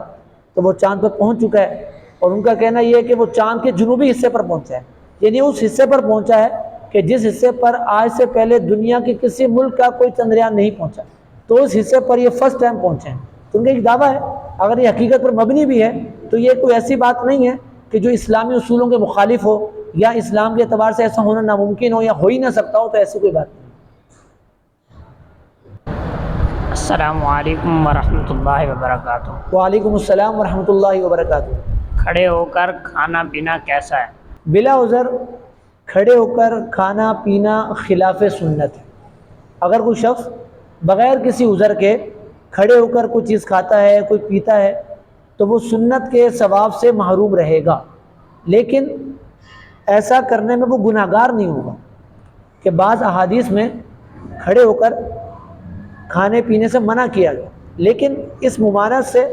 تو وہ چاند پر پہنچ چکا ہے، اور ان کا کہنا یہ ہے کہ وہ چاند کے جنوبی حصے پر پہنچا ہے، یعنی اس حصے پر پہنچا ہے کہ جس حصے پر آج سے پہلے دنیا کے کسی ملک کا کوئی چندریان نہیں پہنچا، تو اس حصے پر یہ فرسٹ ٹائم پہنچے ہیں۔ تو ان کا ایک دعویٰ ہے، اگر یہ حقیقت پر مبنی بھی ہے تو یہ کوئی ایسی بات نہیں ہے کہ جو اسلامی اصولوں کے مخالف ہو یا اسلام کے اعتبار سے ایسا ہونا ناممکن ہو یا ہو ہی نہ سکتا ہو، تو ایسی کوئی بات نہیں۔ السلام علیکم ورحمۃ اللہ وبرکاتہ۔ وعلیکم السلام ورحمۃ اللہ وبرکاتہ۔ کھڑے ہو کر کھانا پینا کیسا ہے؟ بلا عذر کھڑے ہو کر کھانا پینا خلاف سنت ہے۔ اگر کوئی شخص بغیر کسی عذر کے کھڑے ہو کر کوئی چیز کھاتا ہے، کوئی پیتا ہے، تو وہ سنت کے ثواب سے محروم رہے گا، لیکن ایسا کرنے میں وہ گناہ گار نہیں ہوگا، کہ بعض احادیث میں کھڑے ہو کر کھانے پینے سے منع کیا گیا، لیکن اس ممانعت سے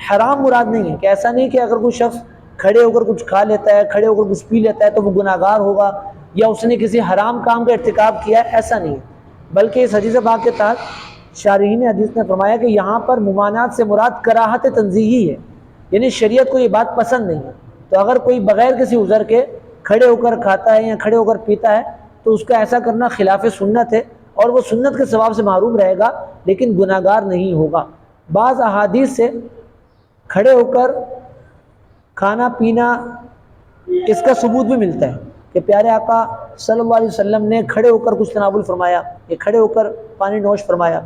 حرام مراد نہیں ہے، کہ ایسا نہیں کہ اگر کوئی شخص کھڑے ہو کر کچھ کھا لیتا ہے، کھڑے ہو کر کچھ پی لیتا ہے تو وہ گناہ گار ہوگا یا اس نے کسی حرام کام کا ارتکاب کیا ہے، ایسا نہیں ہے۔ بلکہ اس حدیث پاک کے تحت شارحین حدیث نے فرمایا کہ یہاں پر ممانعت سے مراد کراہت تنزیہی ہے، یعنی شریعت کو یہ بات پسند نہیں ہے۔ تو اگر کوئی بغیر کسی عذر کے کھڑے ہو کر کھاتا ہے یا کھڑے ہو کر پیتا ہے تو اس کا ایسا کرنا خلاف سنت ہے، اور وہ سنت کے ثواب سے محروم رہے گا، لیکن گناہ گار نہیں ہوگا۔ بعض احادیث سے کھڑے ہو کر کھانا پینا اس کا ثبوت بھی ملتا ہے کہ پیارے آقا صلی اللہ علیہ وسلم نے کھڑے ہو کر کچھ تناول فرمایا یا کھڑے ہو کر پانی نوش فرمایا،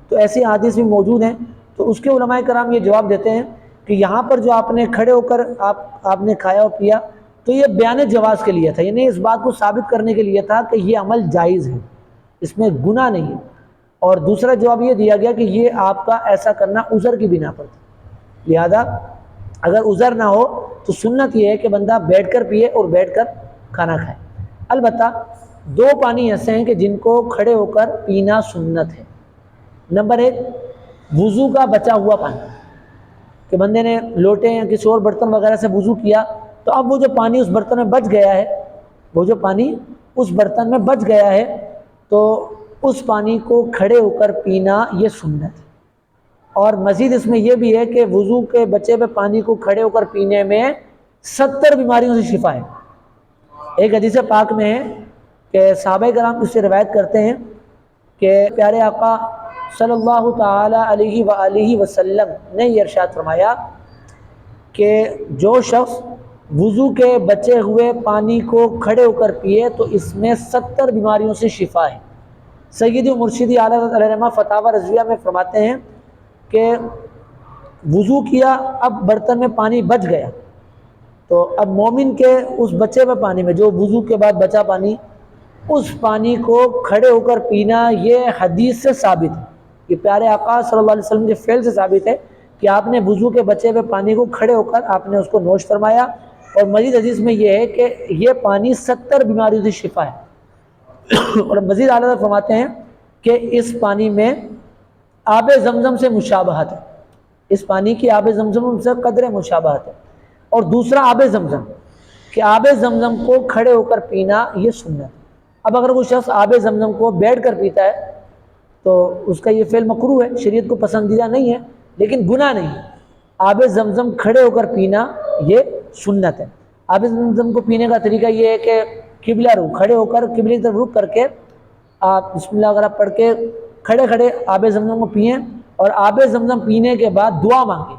تو ایسی احادیث بھی موجود ہیں۔ تو اس کے علماء کرام یہ جواب دیتے ہیں کہ یہاں پر جو آپ نے کھڑے ہو کر آپ نے کھایا اور پیا تو یہ بیان جواز کے لیے تھا، یعنی اس بات کو ثابت کرنے کے لیے تھا کہ یہ عمل جائز ہے، اس میں گناہ نہیں ہے۔ اور دوسرا جواب یہ دیا گیا کہ یہ آپ کا ایسا کرنا عذر کی بنا پر تھا، لہذا اگر عذر نہ ہو تو سنت یہ ہے کہ بندہ بیٹھ کر پیے اور بیٹھ کر کھانا کھائے۔ البتہ دو پانی ایسے ہیں کہ جن کو کھڑے ہو کر پینا سنت ہے۔ نمبر ایک، وضو کا بچا ہوا پانی، کہ بندے نے لوٹے یا کسی اور برتن وغیرہ سے وضو کیا، تو اب وہ جو پانی اس برتن میں بچ گیا ہے، وہ جو پانی اس برتن میں بچ گیا ہے، تو اس پانی کو کھڑے ہو کر پینا یہ سنت ہے۔ اور مزید اس میں یہ بھی ہے کہ وضو کے بچے ہوئے پانی کو کھڑے ہو کر پینے میں 70 بیماریوں سے شفا ہے۔ ایک حدیث پاک میں ہے کہ صحابہ کرام اس سے روایت کرتے ہیں کہ پیارے آقا صلی اللہ تعالی علیہ وآلہ وسلم نے یہ ارشاد فرمایا کہ جو شخص وضو کے بچے ہوئے پانی کو کھڑے ہو کر پیے تو اس میں 70 بیماریوں سے شفا ہے۔ سیدی و مرشدی اعلیٰ حضرت علیہ رحمہ فتاوی رضویہ میں فرماتے ہیں کہ وضو کیا، اب برتن میں پانی بچ گیا، تو اب مومن کے اس بچے ہوئے پانی میں جو وضو کے بعد بچا پانی، اس پانی کو کھڑے ہو کر پینا یہ حدیث سے ثابت ہے، یہ پیارے آقا صلی اللہ علیہ وسلم کے فعل سے ثابت ہے کہ آپ نے وضو کے بچے ہوئے پانی کو کھڑے ہو کر آپ نے اس کو نوش فرمایا۔ اور مزید حدیث میں یہ ہے کہ یہ پانی 70 بیماریوں سے شفا ہے۔ اور مزید اعلیٰ فرماتے ہیں کہ اس پانی میں آب زمزم سے مشابہت ہے، اس پانی کی آب زمزم سے قدر مشابہت ہے۔ اور دوسرا آب زمزم، کہ آب زمزم کو کھڑے ہو کر پینا یہ سنت ہے۔ اب اگر کوئی شخص آب زمزم کو بیٹھ کر پیتا ہے تو اس کا یہ فعل مکروہ ہے، شریعت کو پسندیدہ نہیں ہے، لیکن گناہ نہیں ہے۔ آب زمزم کھڑے ہو کر پینا یہ سنت ہے۔ آب زمزم کو پینے کا طریقہ یہ ہے کہ قبلہ رخ، کھڑے ہو کر قبلہ کی طرف رخ کر کے آپ بسم اللہ وغیرہ پڑھ کے کھڑے کھڑے آب زمزم کو پئیں، اور آب زمزم پینے کے بعد دعا مانگیں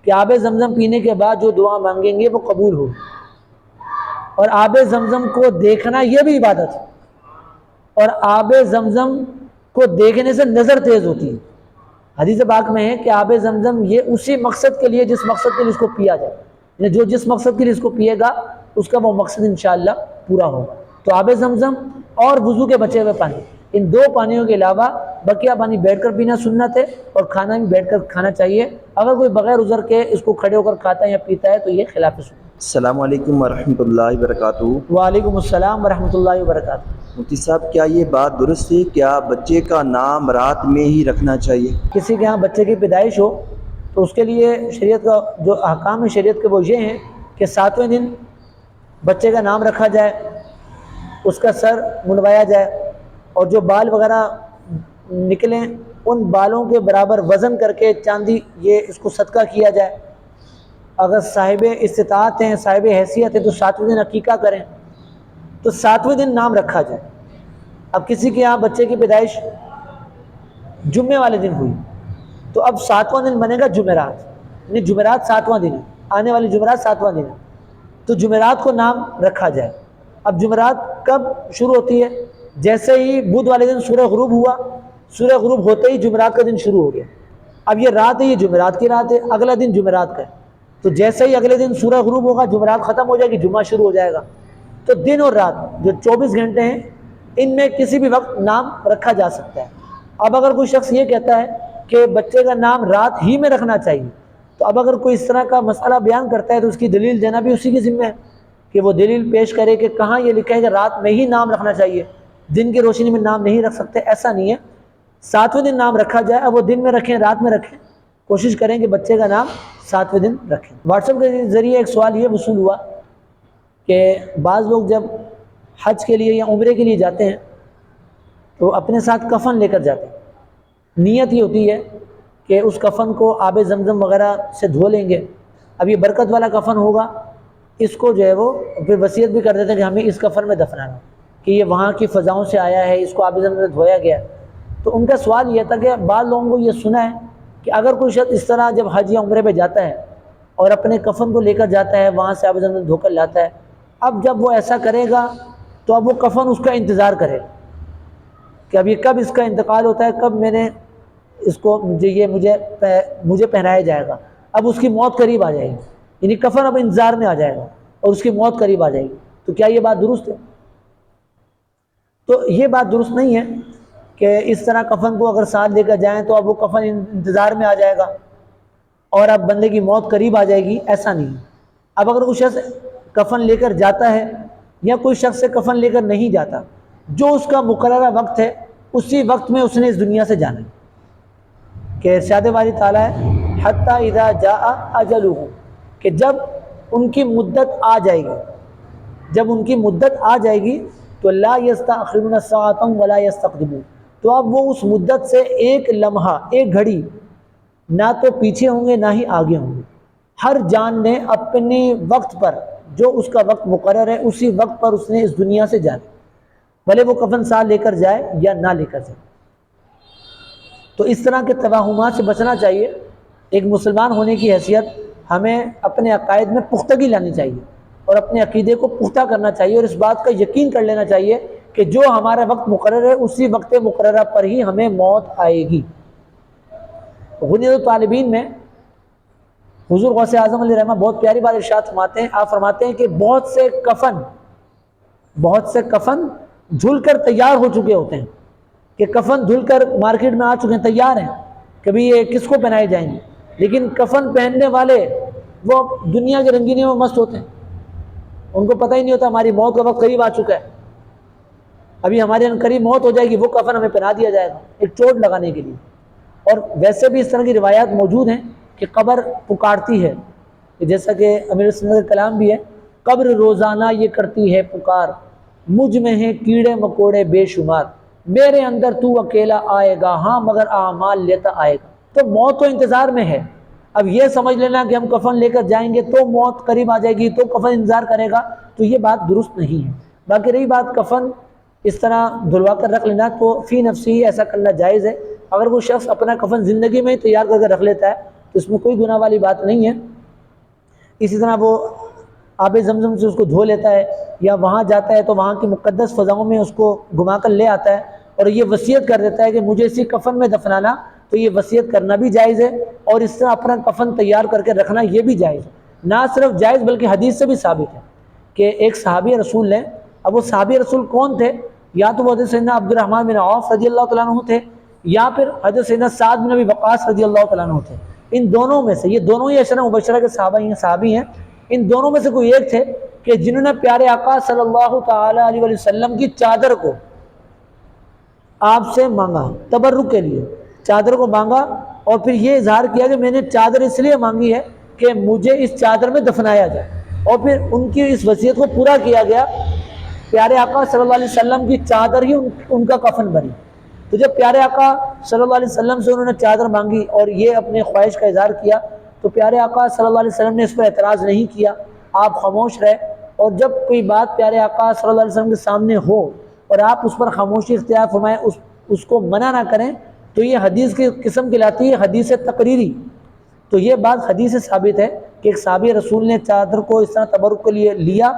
کہ آب زمزم پینے کے بعد جو دعا مانگیں گے وہ قبول ہو۔ اور آب زمزم کو دیکھنا یہ بھی عبادت ہے، اور آب زمزم کو دیکھنے سے نظر تیز ہوتی ہے۔ حدیث پاک میں ہے کہ آب زمزم یہ اسی مقصد کے لیے جس مقصد کے لیے اس کو پیا جائے، یعنی جو جس مقصد کے لیے اس کو پیے گا اس کا وہ مقصد انشاءاللہ پورا ہوگا۔ تو آب زمزم اور وضو کے بچے ہوئے پانی، ان دو پانیوں کے علاوہ بقیہ پانی بیٹھ کر پینا سنت ہے، اور کھانا بھی بیٹھ کر کھانا چاہیے۔ اگر کوئی بغیر عذر کے اس کو کھڑے ہو کر کھاتا ہے یا پیتا ہے تو یہ خلاف سنت۔ السلام علیکم ورحمۃ اللہ وبرکاتہ۔ وعلیکم السلام ورحمۃ اللہ وبرکاتہ۔ مفتی صاحب، کیا یہ بات درست ہے؟ کیا بچے کا نام رات میں ہی رکھنا چاہیے؟ کسی کے ہاں بچے کی پیدائش ہو تو اس کے لیے شریعت کا جو احکام ہے شریعت کے وہ یہ ہیں کہ 7ویں دن بچے کا نام رکھا جائے، اس کا سر منڈوایا جائے، اور جو بال وغیرہ نکلیں ان بالوں کے برابر وزن کر کے چاندی یہ اس کو صدقہ کیا جائے۔ اگر صاحب استطاعت ہیں، صاحب حیثیت ہے، تو 7ویں دن عقیقہ کریں، تو 7ویں دن نام رکھا جائے۔ اب کسی کے یہاں بچے کی پیدائش جمعے والے دن ہوئی، تو اب 7واں دن بنے گا جمعرات، یعنی جمعرات 7واں دن ہے، آنے والی جمعرات 7واں دن ہے، تو جمعرات کو نام رکھا جائے۔ اب جمعرات کب شروع ہوتی ہے؟ جیسے ہی بدھ والے دن سورہ غروب ہوا، سورہ غروب ہوتے ہی جمعرات کا دن شروع ہو گیا۔ اب یہ رات ہے، یہ جمعرات کی رات ہے، اگلا دن جمعرات کا ہے، تو جیسے ہی اگلے دن سورہ غروب ہوگا جمعرات ختم ہو جائے گی، جمعہ شروع ہو جائے گا۔ تو دن اور رات جو 24 گھنٹے ہیں ان میں کسی بھی وقت نام رکھا جا سکتا ہے۔ اب اگر کوئی شخص یہ کہتا ہے کہ بچے کا نام رات ہی میں رکھنا چاہیے، تو اب اگر کوئی اس طرح کا مسئلہ بیان کرتا ہے تو اس کی دلیل دینا بھی اسی کی ذمہ ہے کہ وہ دلیل پیش کرے کہ کہاں یہ لکھا ہے کہ رات میں ہی نام رکھنا چاہیے، دن کی روشنی میں نام نہیں رکھ سکتے، ایسا نہیں ہے۔ 7ویں دن نام رکھا جائے، اب وہ دن میں رکھیں رات میں رکھیں، کوشش کریں کہ بچے کا نام 7ویں دن رکھیں۔ واٹس ایپ کے ذریعے ایک سوال یہ وصول ہوا کہ بعض لوگ جب حج کے لیے یا عمرے کے لیے جاتے ہیں تو اپنے ساتھ کفن لے کر جاتے ہیں، نیت یہ ہوتی ہے کہ اس کفن کو آب زمزم وغیرہ سے دھو لیں گے۔ اب یہ برکت والا کفن ہوگا، اس کو جو ہے وہ پھر وصیت بھی کر دیتے ہیں کہ ہمیں اس کفن میں دفنانا، کہ یہ وہاں کی فضاؤں سے آیا ہے، اس کو آب زمزم سے دھویا گیا۔ تو ان کا سوال یہ تھا کہ بعض لوگوں کو یہ سنا ہے کہ اگر کوئی شخص اس طرح جب حج یا عمرے پہ جاتا ہے اور اپنے کفن کو لے کر جاتا ہے، وہاں سے آب زمزم دھو کر لاتا ہے، اب جب وہ ایسا کرے گا تو اب وہ کفن اس کا انتظار کرے کہ اب یہ کب اس کا انتقال ہوتا ہے، کب میں نے اس کو مجھے پہنایا جائے گا۔ اب اس کی موت قریب آ جائے گی، یعنی کفن اب انتظار میں آ جائے گا اور اس کی موت قریب آ جائے گی۔ تو کیا یہ بات درست ہے؟ تو یہ بات درست نہیں ہے کہ اس طرح کفن کو اگر ساتھ لے کر جائیں تو اب وہ کفن انتظار میں آ جائے گا اور اب بندے کی موت قریب آ جائے گی، ایسا نہیں ہے۔ اب اگر کوئی شخص کفن لے کر جاتا ہے یا کوئی شخص سے کفن لے کر نہیں جاتا، جو اس کا مقررہ وقت ہے اسی وقت میں اس نے اس دنیا سے جانا ہے، کہ ارشاد باری تعالیٰ ہے حتیٰ اذا جاء اجلہم، کہ جب ان کی مدت آ جائے گی، جب ان کی مدت آ جائے گی تو لا یستأخرون ساعۃ ولا یستقدمون، تو اب وہ اس مدت سے ایک لمحہ، ایک گھڑی نہ تو پیچھے ہوں گے نہ ہی آگے ہوں گے۔ ہر جان نے اپنے وقت پر، جو اس کا وقت مقرر ہے اسی وقت پر اس نے اس دنیا سے جانا، بھلے وہ کفن ساتھ لے کر جائے یا نہ لے کر جائے۔ تو اس طرح کے توہمات سے بچنا چاہیے۔ ایک مسلمان ہونے کی حیثیت ہمیں اپنے عقائد میں پختگی لانی چاہیے اور اپنے عقیدے کو پختہ کرنا چاہیے، اور اس بات کا یقین کر لینا چاہیے کہ جو ہمارا وقت مقرر ہے اسی وقت مقررہ پر ہی ہمیں موت آئے گی۔ غنیۃ الطالبین میں حضور غوث اعظم علیہ رحمہ بہت پیاری بات ارشاد فرماتے ہیں، آپ فرماتے ہیں کہ بہت سے کفن دھل کر تیار ہو چکے ہوتے ہیں، کہ کفن دھل کر مارکیٹ میں آ چکے ہیں، تیار ہیں، کبھی یہ کس کو پہنائے جائیں گے، لیکن کفن پہننے والے وہ دنیا کے رنگینیوں میں مست ہوتے ہیں، ان کو پتہ ہی نہیں ہوتا ہماری موت کا وقت قریب آ چکا ہے، ابھی ہمارے قریب موت ہو جائے گی، وہ کفن ہمیں پہنا دیا جائے گا ایک چوٹ لگانے کے لیے۔ اور ویسے بھی اس طرح کی روایات موجود ہیں کہ قبر پکارتی ہے، جیسا کہ امیر سنت کا کلام بھی ہے، قبر روزانہ یہ کرتی ہے پکار، مجھ میں ہیں کیڑے مکوڑے بے شمار، میرے اندر تو اکیلا آئے گا، ہاں مگر اعمال لیتا آئے گا۔ تو موت تو انتظار میں ہے، اب یہ سمجھ لینا کہ ہم کفن لے کر جائیں گے تو موت قریب آ جائے گی تو کفن انتظار کرے گا، تو یہ بات درست نہیں ہے۔ باقی رہی بات کفن اس طرح دھلوا کر رکھ لینا، تو فی نفسی ایسا کرنا جائز ہے۔ اگر وہ شخص اپنا کفن زندگی میں ہی تیار کر کے رکھ لیتا ہے تو اس میں کوئی گناہ والی بات نہیں ہے۔ اسی طرح وہ آب زمزم سے اس کو دھو لیتا ہے یا وہاں جاتا ہے تو وہاں کی مقدس فضاؤں میں اس کو گھما کر لے آتا ہے اور یہ وصیت کر دیتا ہے کہ مجھے اسی کفن میں دفنانا، تو یہ وصیت کرنا بھی جائز ہے، اور اس طرح اپنا کفن تیار کر کے رکھنا یہ بھی جائز ہے۔ نہ صرف جائز بلکہ حدیث سے بھی ثابت ہے کہ ایک صحابی رسول نے، اب وہ صحابی رسول کون تھے؟ یا تو وہ حضرت سیدنا عبد الرحمن بن عوف رضی اللہ تعالیٰ عنہ تھے، یا پھر حضرت سیدنا سعد بن ابی وقاص رضی اللہ تعالیٰ عنہ تھے۔ ان دونوں میں سے، یہ دونوں ہی عشرہ مبشرہ کے صحابی ہیں، ان دونوں میں سے کوئی ایک تھے کہ جنہوں نے پیارے آقا صلی اللہ تعالیٰ علیہ وسلم کی چادر کو آپ سے مانگا، تبرک کے لیے چادر کو مانگا، اور پھر یہ اظہار کیا کہ میں نے چادر اس لیے مانگی ہے کہ مجھے اس چادر میں دفنایا جائے، اور پھر ان کی اس وصیت کو پورا کیا گیا پیارے آقا صلی اللہ علیہ وسلم کی چادر ہی ان کا کفن بنی. تو جب پیارے آقا صلی اللہ علیہ وسلم سے انہوں نے چادر مانگی اور یہ اپنے خواہش کا اظہار کیا تو پیارے آقا صلی اللہ علیہ وسلم نے اس پر اعتراض نہیں کیا, آپ خاموش رہے. اور جب کوئی بات پیارے آقا صلی اللہ علیہ وسلم کے سامنے ہو اور آپ اس پر خاموشی اختیار فرمائیں, اس کو منع نہ کریں, تو یہ حدیث کی قسم کہلاتی ہے حدیث تقریری. تو یہ بات حدیث سے ثابت ہے کہ ایک صحابی رسول نے چادر کو اس طرح تبرک کے لیے لیا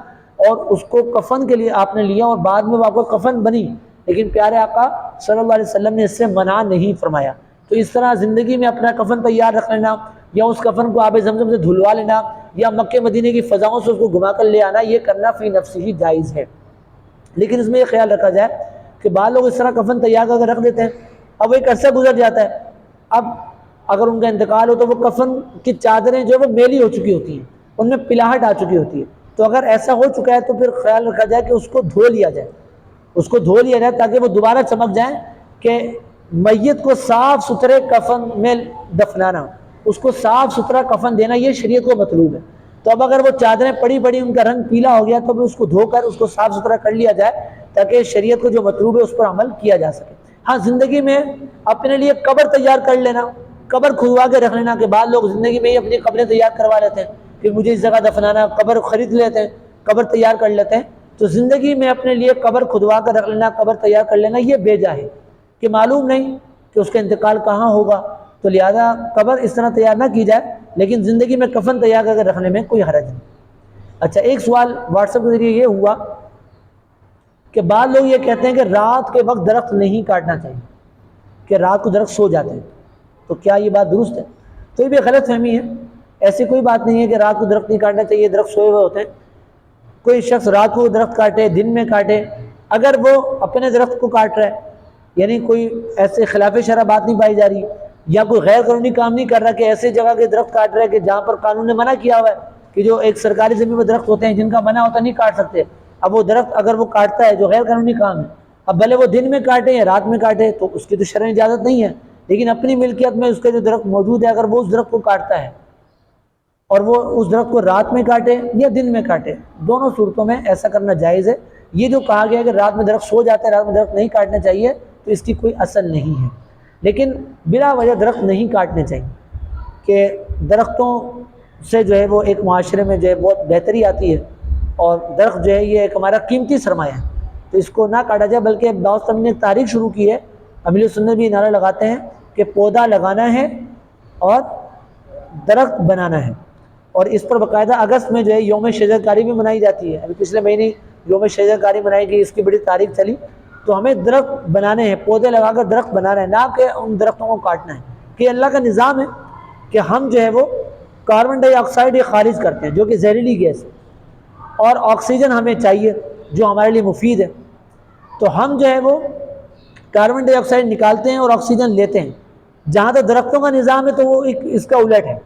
اور اس کو کفن کے لیے آپ نے لیا اور بعد میں وہ آپ کو کفن بنی, لیکن پیارے آقا صلی اللہ علیہ وسلم نے اس سے منع نہیں فرمایا. تو اس طرح زندگی میں اپنا کفن تیار رکھ لینا یا اس کفن کو آب زمزم سے دھلوا لینا یا مکہ مدینے کی فضاؤں سے اس کو گھما کر لے آنا, یہ کرنا فی نفسی ہی جائز ہے. لیکن اس میں یہ خیال رکھا جائے کہ بعض لوگ اس طرح کفن تیار کر کے رکھ دیتے ہیں, اب وہ ایک عرصہ گزر جاتا ہے, اب اگر ان کا انتقال ہو تو وہ کفن کی چادریں جو ہے وہ میلی ہو چکی ہوتی ہیں, ان میں پلاہٹ آ چکی ہوتی ہے. تو اگر ایسا ہو چکا ہے تو پھر خیال رکھا جائے کہ اس کو دھو لیا جائے, اس کو دھو لیا جائے تاکہ وہ دوبارہ چمک جائیں. کہ میت کو صاف ستھرے کفن میں دفنانا, اس کو صاف ستھرا کفن دینا, یہ شریعت کو مطلوب ہے. تو اب اگر وہ چادریں پڑی پڑی ان کا رنگ پیلا ہو گیا تو اس کو دھو کر اس کو صاف ستھرا کر لیا جائے تاکہ شریعت کو جو مطلوب ہے اس پر عمل کیا جا سکے. ہاں زندگی میں اپنے لیے قبر تیار کر لینا, قبر کھدوا کے رکھ لینا, کہ بعض لوگ زندگی میں ہی اپنی قبریں تیار کروا لیتے ہیں کہ مجھے اس جگہ دفنانا, قبر خرید لیتے ہیں, قبر تیار کر لیتے ہیں. تو زندگی میں اپنے لیے قبر کھدوا کر رکھ لینا, قبر تیار کر لینا, یہ بیجا ہے کہ معلوم نہیں کہ اس کا انتقال کہاں ہوگا, تو لہذا قبر اس طرح تیار نہ کی جائے, لیکن زندگی میں کفن تیار کر کے رکھنے میں کوئی حرج نہیں. اچھا, ایک سوال واٹس ایپ کے ذریعے یہ ہوا کہ بعض لوگ یہ کہتے ہیں کہ رات کے وقت درخت نہیں کاٹنا چاہیے, کہ رات کو درخت سو جاتے ہیں, تو کیا یہ بات درست ہے؟ تو یہ بھی غلط فہمی ہے. ایسی کوئی بات نہیں ہے کہ رات کو درخت نہیں کاٹنا چاہیے, درخت سوئے ہوئے ہوتے ہیں. کوئی شخص رات کو درخت کاٹے, دن میں کاٹے, اگر وہ اپنے درخت کو کاٹ رہا ہے, یعنی کوئی ایسے خلاف شرع بات نہیں پائی جا رہی, یا کوئی غیر قانونی کام نہیں کر رہا کہ ایسے جگہ کے درخت کاٹ رہا ہے کہ جہاں پر قانون نے منع کیا ہوا ہے کہ جو ایک سرکاری زمین میں درخت ہوتے ہیں جن کا منع ہوتا نہیں کاٹ سکتے, اب وہ درخت اگر وہ کاٹتا ہے جو غیر قانونی کام ہے, اب بھلے وہ دن میں کاٹے یا رات میں کاٹے تو اس کی تو شرعی اجازت نہیں ہے, لیکن اپنی ملکیت میں اس کے جو درخت موجود ہے اگر وہ اس درخت کو کاٹتا ہے اور وہ اس درخت کو رات میں کاٹے یا دن میں کاٹے, دونوں صورتوں میں ایسا کرنا جائز ہے. یہ جو کہا گیا ہے کہ رات میں درخت سو جاتا ہے, رات میں درخت نہیں کاٹنا چاہیے, تو اس کی کوئی اصل نہیں ہے. لیکن بلا وجہ درخت نہیں کاٹنے چاہیے, کہ درختوں سے جو ہے وہ ایک معاشرے میں جو ہے بہت بہتری آتی ہے, اور درخت جو ہے یہ ایک ہمارا قیمتی سرمایہ ہے, تو اس کو نہ کاٹا جائے. بلکہ دعوت اسلامی نے ایک تحریک شروع کی ہے, امیل سنت بھی نعرہ لگاتے ہیں کہ پودا لگانا ہے اور درخت بنانا ہے, اور اس پر باقاعدہ اگست میں جو ہے یوم شجرکاری بھی منائی جاتی ہے. ابھی پچھلے مہینے یوم شجرکاری منائی گئی, اس کی بڑی تاریخ چلی. تو ہمیں درخت بنانے ہیں, پودے لگا کر درخت بنانا ہے, نہ کہ ان درختوں کو کاٹنا ہے. کہ اللہ کا نظام ہے کہ ہم جو ہے وہ کاربن ڈائی آکسائڈ یہ خارج کرتے ہیں جو کہ زہریلی گیس ہے, اور آکسیجن ہمیں چاہیے جو ہمارے لیے مفید ہے. تو ہم جو ہے وہ کاربن ڈائی آکسائڈ نکالتے ہیں اور آکسیجن لیتے ہیں. جہاں تک درختوں کا نظام ہے تو وہ اس کا الٹ ہے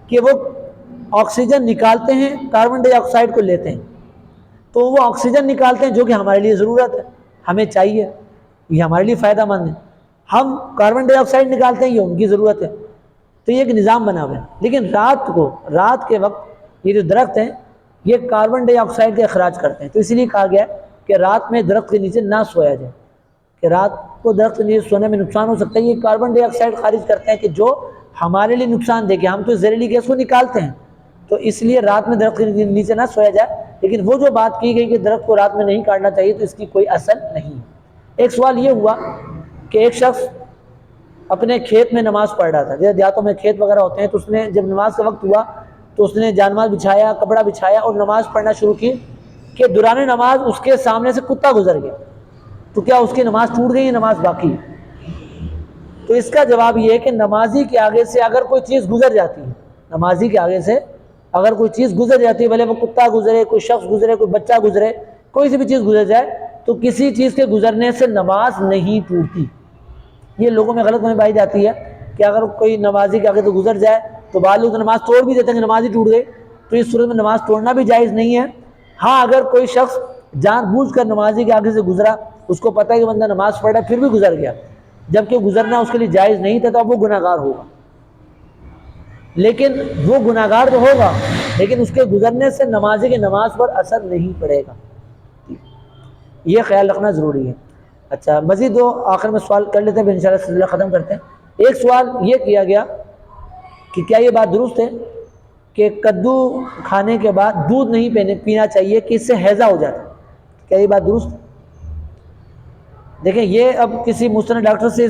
کہ وہ آکسیجن نکالتے ہیں, کاربن ڈائی آکسائڈ کو لیتے ہیں. تو وہ آکسیجن نکالتے ہیں جو کہ ہمارے لیے ضرورت ہے, ہمیں چاہیے, یہ ہمارے لیے فائدہ مند ہے. ہم کاربن ڈائی آکسائڈ نکالتے ہیں, یہ ان کی ضرورت ہے. تو یہ ایک نظام بنا ہوا ہے. لیکن رات کے وقت یہ جو درخت ہیں یہ کاربن ڈائی آکسائڈ کا اخراج کرتے ہیں. تو اسی لیے کہا گیا کہ رات میں درخت کے نیچے نہ سویا جائے, کہ رات کو درخت کے نیچے سونے میں نقصان ہو سکتا ہے. یہ کاربن ڈائی آکسائڈ خارج کرتے ہیں کہ جو ہمارے لیے نقصان دہ, کہ ہم تو زہریلی گیس کو نکالتے ہیں, تو اس لیے رات میں درخت کے نیچے نہ سویا جائے. لیکن وہ جو بات کی گئی کہ درخت کو رات میں نہیں کاٹنا چاہیے, تو اس کی کوئی اصل نہیں. ایک سوال یہ ہوا کہ ایک شخص اپنے کھیت میں نماز پڑھ رہا تھا, جیسے دیہاتوں میں کھیت وغیرہ ہوتے ہیں, تو اس نے جب نماز کا وقت ہوا تو اس نے جانماز بچھایا, کپڑا بچھایا اور نماز پڑھنا شروع کی, کہ دوران نماز اس کے سامنے سے کتا گزر گیا. تو کیا اس کی نماز ٹوٹ گئی یا نماز باقی ہے؟ تو اس کا جواب یہ ہے کہ نمازی کے آگے سے اگر کوئی چیز گزر جاتی ہے, نمازی کے آگے سے اگر کوئی چیز گزر جاتی ہے, بھلے وہ کتا گزرے, کوئی شخص گزرے, کوئی بچہ گزرے, کوئی سی بھی چیز گزر جائے, تو کسی چیز کے گزرنے سے نماز نہیں ٹوٹتی. یہ لوگوں میں غلط فہمی پائی جاتی ہے کہ اگر کوئی نمازی کے آگے تو گزر جائے تو بعض لوگ نماز توڑ بھی دیتے ہیں کہ نماز ہی ٹوٹ گئی. تو اس صورت میں نماز توڑنا بھی جائز نہیں ہے. ہاں اگر کوئی شخص جان بوجھ کر نمازی کے آگے سے گزرا, اس کو پتہ ہے کہ بندہ نماز پڑھ رہا ہے, پھر بھی گزر گیا, جبکہ گزرنا اس کے لیے جائز نہیں تھا, تو اب وہ گناہ گار ہوگا. لیکن وہ گناہ گار تو ہوگا, لیکن اس کے گزرنے سے نمازی کی نماز پر اثر نہیں پڑے گا. یہ خیال رکھنا ضروری ہے۔ اچھا مزید دو آخر میں سوال کر لیتے ہیں، پھر انشاءاللہ سلسلہ ختم کرتے ہیں۔ ایک سوال یہ کیا گیا کہ کیا یہ بات درست ہے کہ کدو کھانے کے بعد دودھ نہیں پینا چاہیے کہ اس سے ہیضہ ہو جاتا ہے؟ کیا یہ بات درست ہے؟ دیکھیں یہ اب کسی مستند ڈاکٹر سے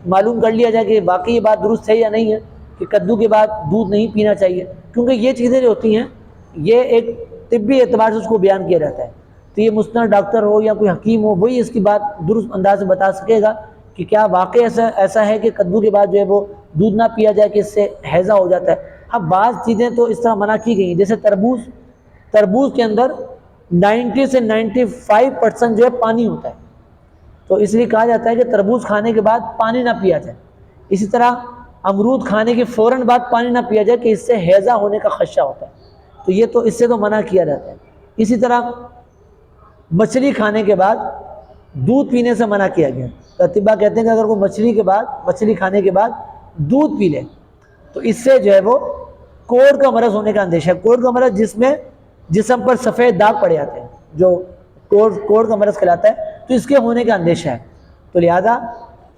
معلوم کر لیا جائے کہ واقعی یہ بات درست ہے یا نہیں ہے کہ کدو کے بعد دودھ نہیں پینا چاہیے، کیونکہ یہ چیزیں جو ہوتی ہیں یہ ایک طبی اعتبار سے اس کو بیان کیا جاتا ہے، تو یہ مستند ڈاکٹر ہو یا کوئی حکیم ہو وہی اس کی بات درست انداز سے بتا سکے گا کہ کیا واقعی ایسا ہے کہ کدو کے بعد جو ہے وہ دودھ نہ پیا جائے کہ اس سے ہیضہ ہو جاتا ہے۔ ہاں بعض چیزیں تو اس طرح منع کی گئی ہیں، جیسے تربوز کے اندر 90 سے 95% جو ہے پانی ہوتا ہے، تو اس لیے کہا جاتا ہے کہ تربوز کھانے کے بعد پانی نہ پیا جائے۔ اسی طرح امرود کھانے کے فوراً بعد پانی نہ پیا جائے کہ اس سے ہیضہ ہونے کا خدشہ ہوتا ہے، تو یہ تو اس سے تو منع کیا جاتا ہے۔ اسی طرح مچھلی کھانے کے بعد دودھ پینے سے منع کیا گیا، تو اطباء کہتے ہیں کہ اگر کوئی مچھلی کھانے کے بعد دودھ پی لے تو اس سے جو ہے وہ کوڑ کا مرض ہونے کا اندیشہ ہے۔ کوڑ کا مرض جس میں جسم پر سفید داغ پڑ جاتے ہیں، جو کوڑ کا مرض کہلاتا ہے، تو اس کے ہونے کا اندیشہ ہے، تو لہذا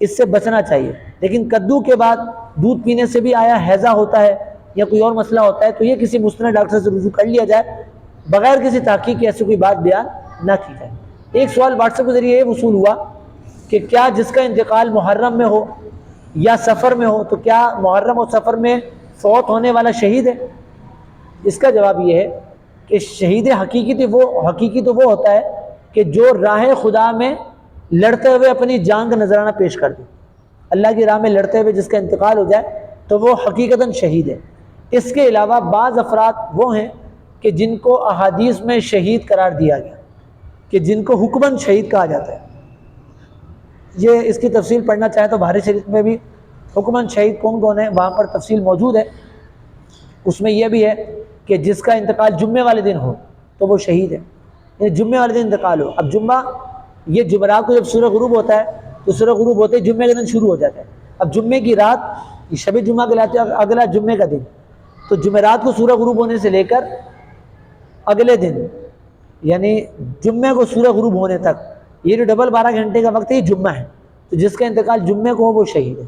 اس سے بچنا چاہیے۔ لیکن کدو کے بعد دودھ پینے سے بھی آیا ہیضہ ہوتا ہے یا کوئی اور مسئلہ ہوتا ہے تو یہ کسی مستند ڈاکٹر سے رجوع کر لیا جائے، بغیر کسی تحقیق کے ایسی کوئی بات بیان نہ کی جائے۔ ایک سوال واٹس ایپ کے ذریعے یہ وصول ہوا کہ کیا جس کا انتقال محرم میں ہو یا سفر میں ہو تو کیا محرم اور سفر میں فوت ہونے والا شہید ہے؟ اس کا جواب یہ ہے کہ شہید حقیقی تو وہ ہوتا ہے کہ جو راہ خدا میں لڑتے ہوئے اپنی جان کا نذرانہ پیش کر دے، اللہ کی راہ میں لڑتے ہوئے جس کا انتقال ہو جائے تو وہ حقیقتاً شہید ہے۔ اس کے علاوہ بعض افراد وہ ہیں کہ جن کو احادیث میں شہید قرار دیا گیا، کہ جن کو حکماً شہید کہا جاتا ہے۔ یہ اس کی تفصیل پڑھنا چاہیں تو بخاری شریف میں بھی حکماً شہید کون ہے وہاں پر تفصیل موجود ہے۔ اس میں یہ بھی ہے کہ جس کا انتقال جمعے والے دن ہو تو وہ شہید ہے، یعنی جمعے والے دن انتقال ہو۔ اب جمعہ یہ جمعرات کو جب سورج غروب ہوتا ہے تو سورج غروب ہوتے ہی جمعے کے دن شروع ہو جاتا ہے۔ اب جمعے کی رات شب جمعہ کہلاتے ہیں، اگلا جمعے کا دن، تو جمعرات کو سورج غروب ہونے سے لے کر اگلے دن یعنی جمعے کو سورج غروب ہونے تک یہ جو ڈبل 12 گھنٹے کا وقت ہے یہ جمعہ ہے، تو جس کا انتقال جمعے کو ہو وہ شہید ہے۔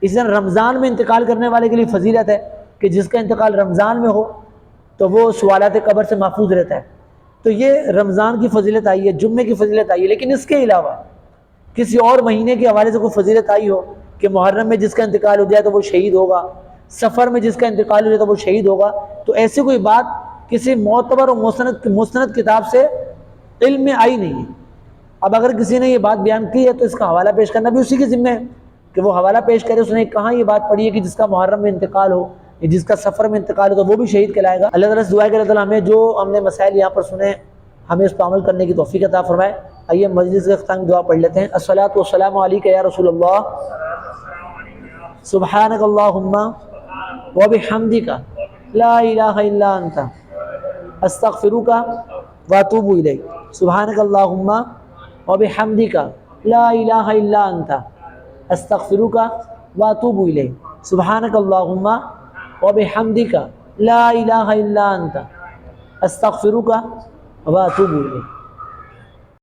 اسی طرح رمضان میں انتقال کرنے والے کے لیے فضیلت ہے کہ جس کا انتقال رمضان میں ہو تو وہ سوالات قبر سے محفوظ رہتا ہے، تو یہ رمضان کی فضیلت آئی ہے، جمعے کی فضیلت آئی ہے۔ لیکن اس کے علاوہ کسی اور مہینے کے حوالے سے کوئی فضیلت آئی ہو کہ محرم میں جس کا انتقال ہو جائے تو وہ شہید ہوگا، سفر میں جس کا انتقال ہو جائے تو وہ شہید ہوگا، تو ایسی کوئی بات کسی معتبر اور مستند کتاب سے علم میں آئی نہیں ہے۔ اب اگر کسی نے یہ بات بیان کی ہے تو اس کا حوالہ پیش کرنا بھی اسی کے ذمہ ہے کہ وہ حوالہ پیش کرے، اس نے کہاں یہ بات پڑھی ہے کہ جس کا محرم میں انتقال ہو یا جس کا سفر میں انتقال ہو تو وہ بھی شہید کہلائے گا۔ اللہ تعالیٰ سے دعا ہے کہ اللہ تعالیٰ ہمیں جو ہم نے مسائل یہاں پر سنے ہمیں اس پر عمل کرنے کی توفیق عطا فرمائے۔ آئیے مجلس کے اختتام کی دعا پڑھ لیتے ہیں۔ الصلاۃ والسلام علیک یا رسول اللہ، سبحانک اللہم وبحمدک لا الہ الا انت استغفرک واتوب الیک، سبحانک اللہم وبحمدک لا الہ الا انت استغفرک واتوب الیک، سبحانک اللہم وبحمدک لا الہ الا انت استغفرک واتوب الیک۔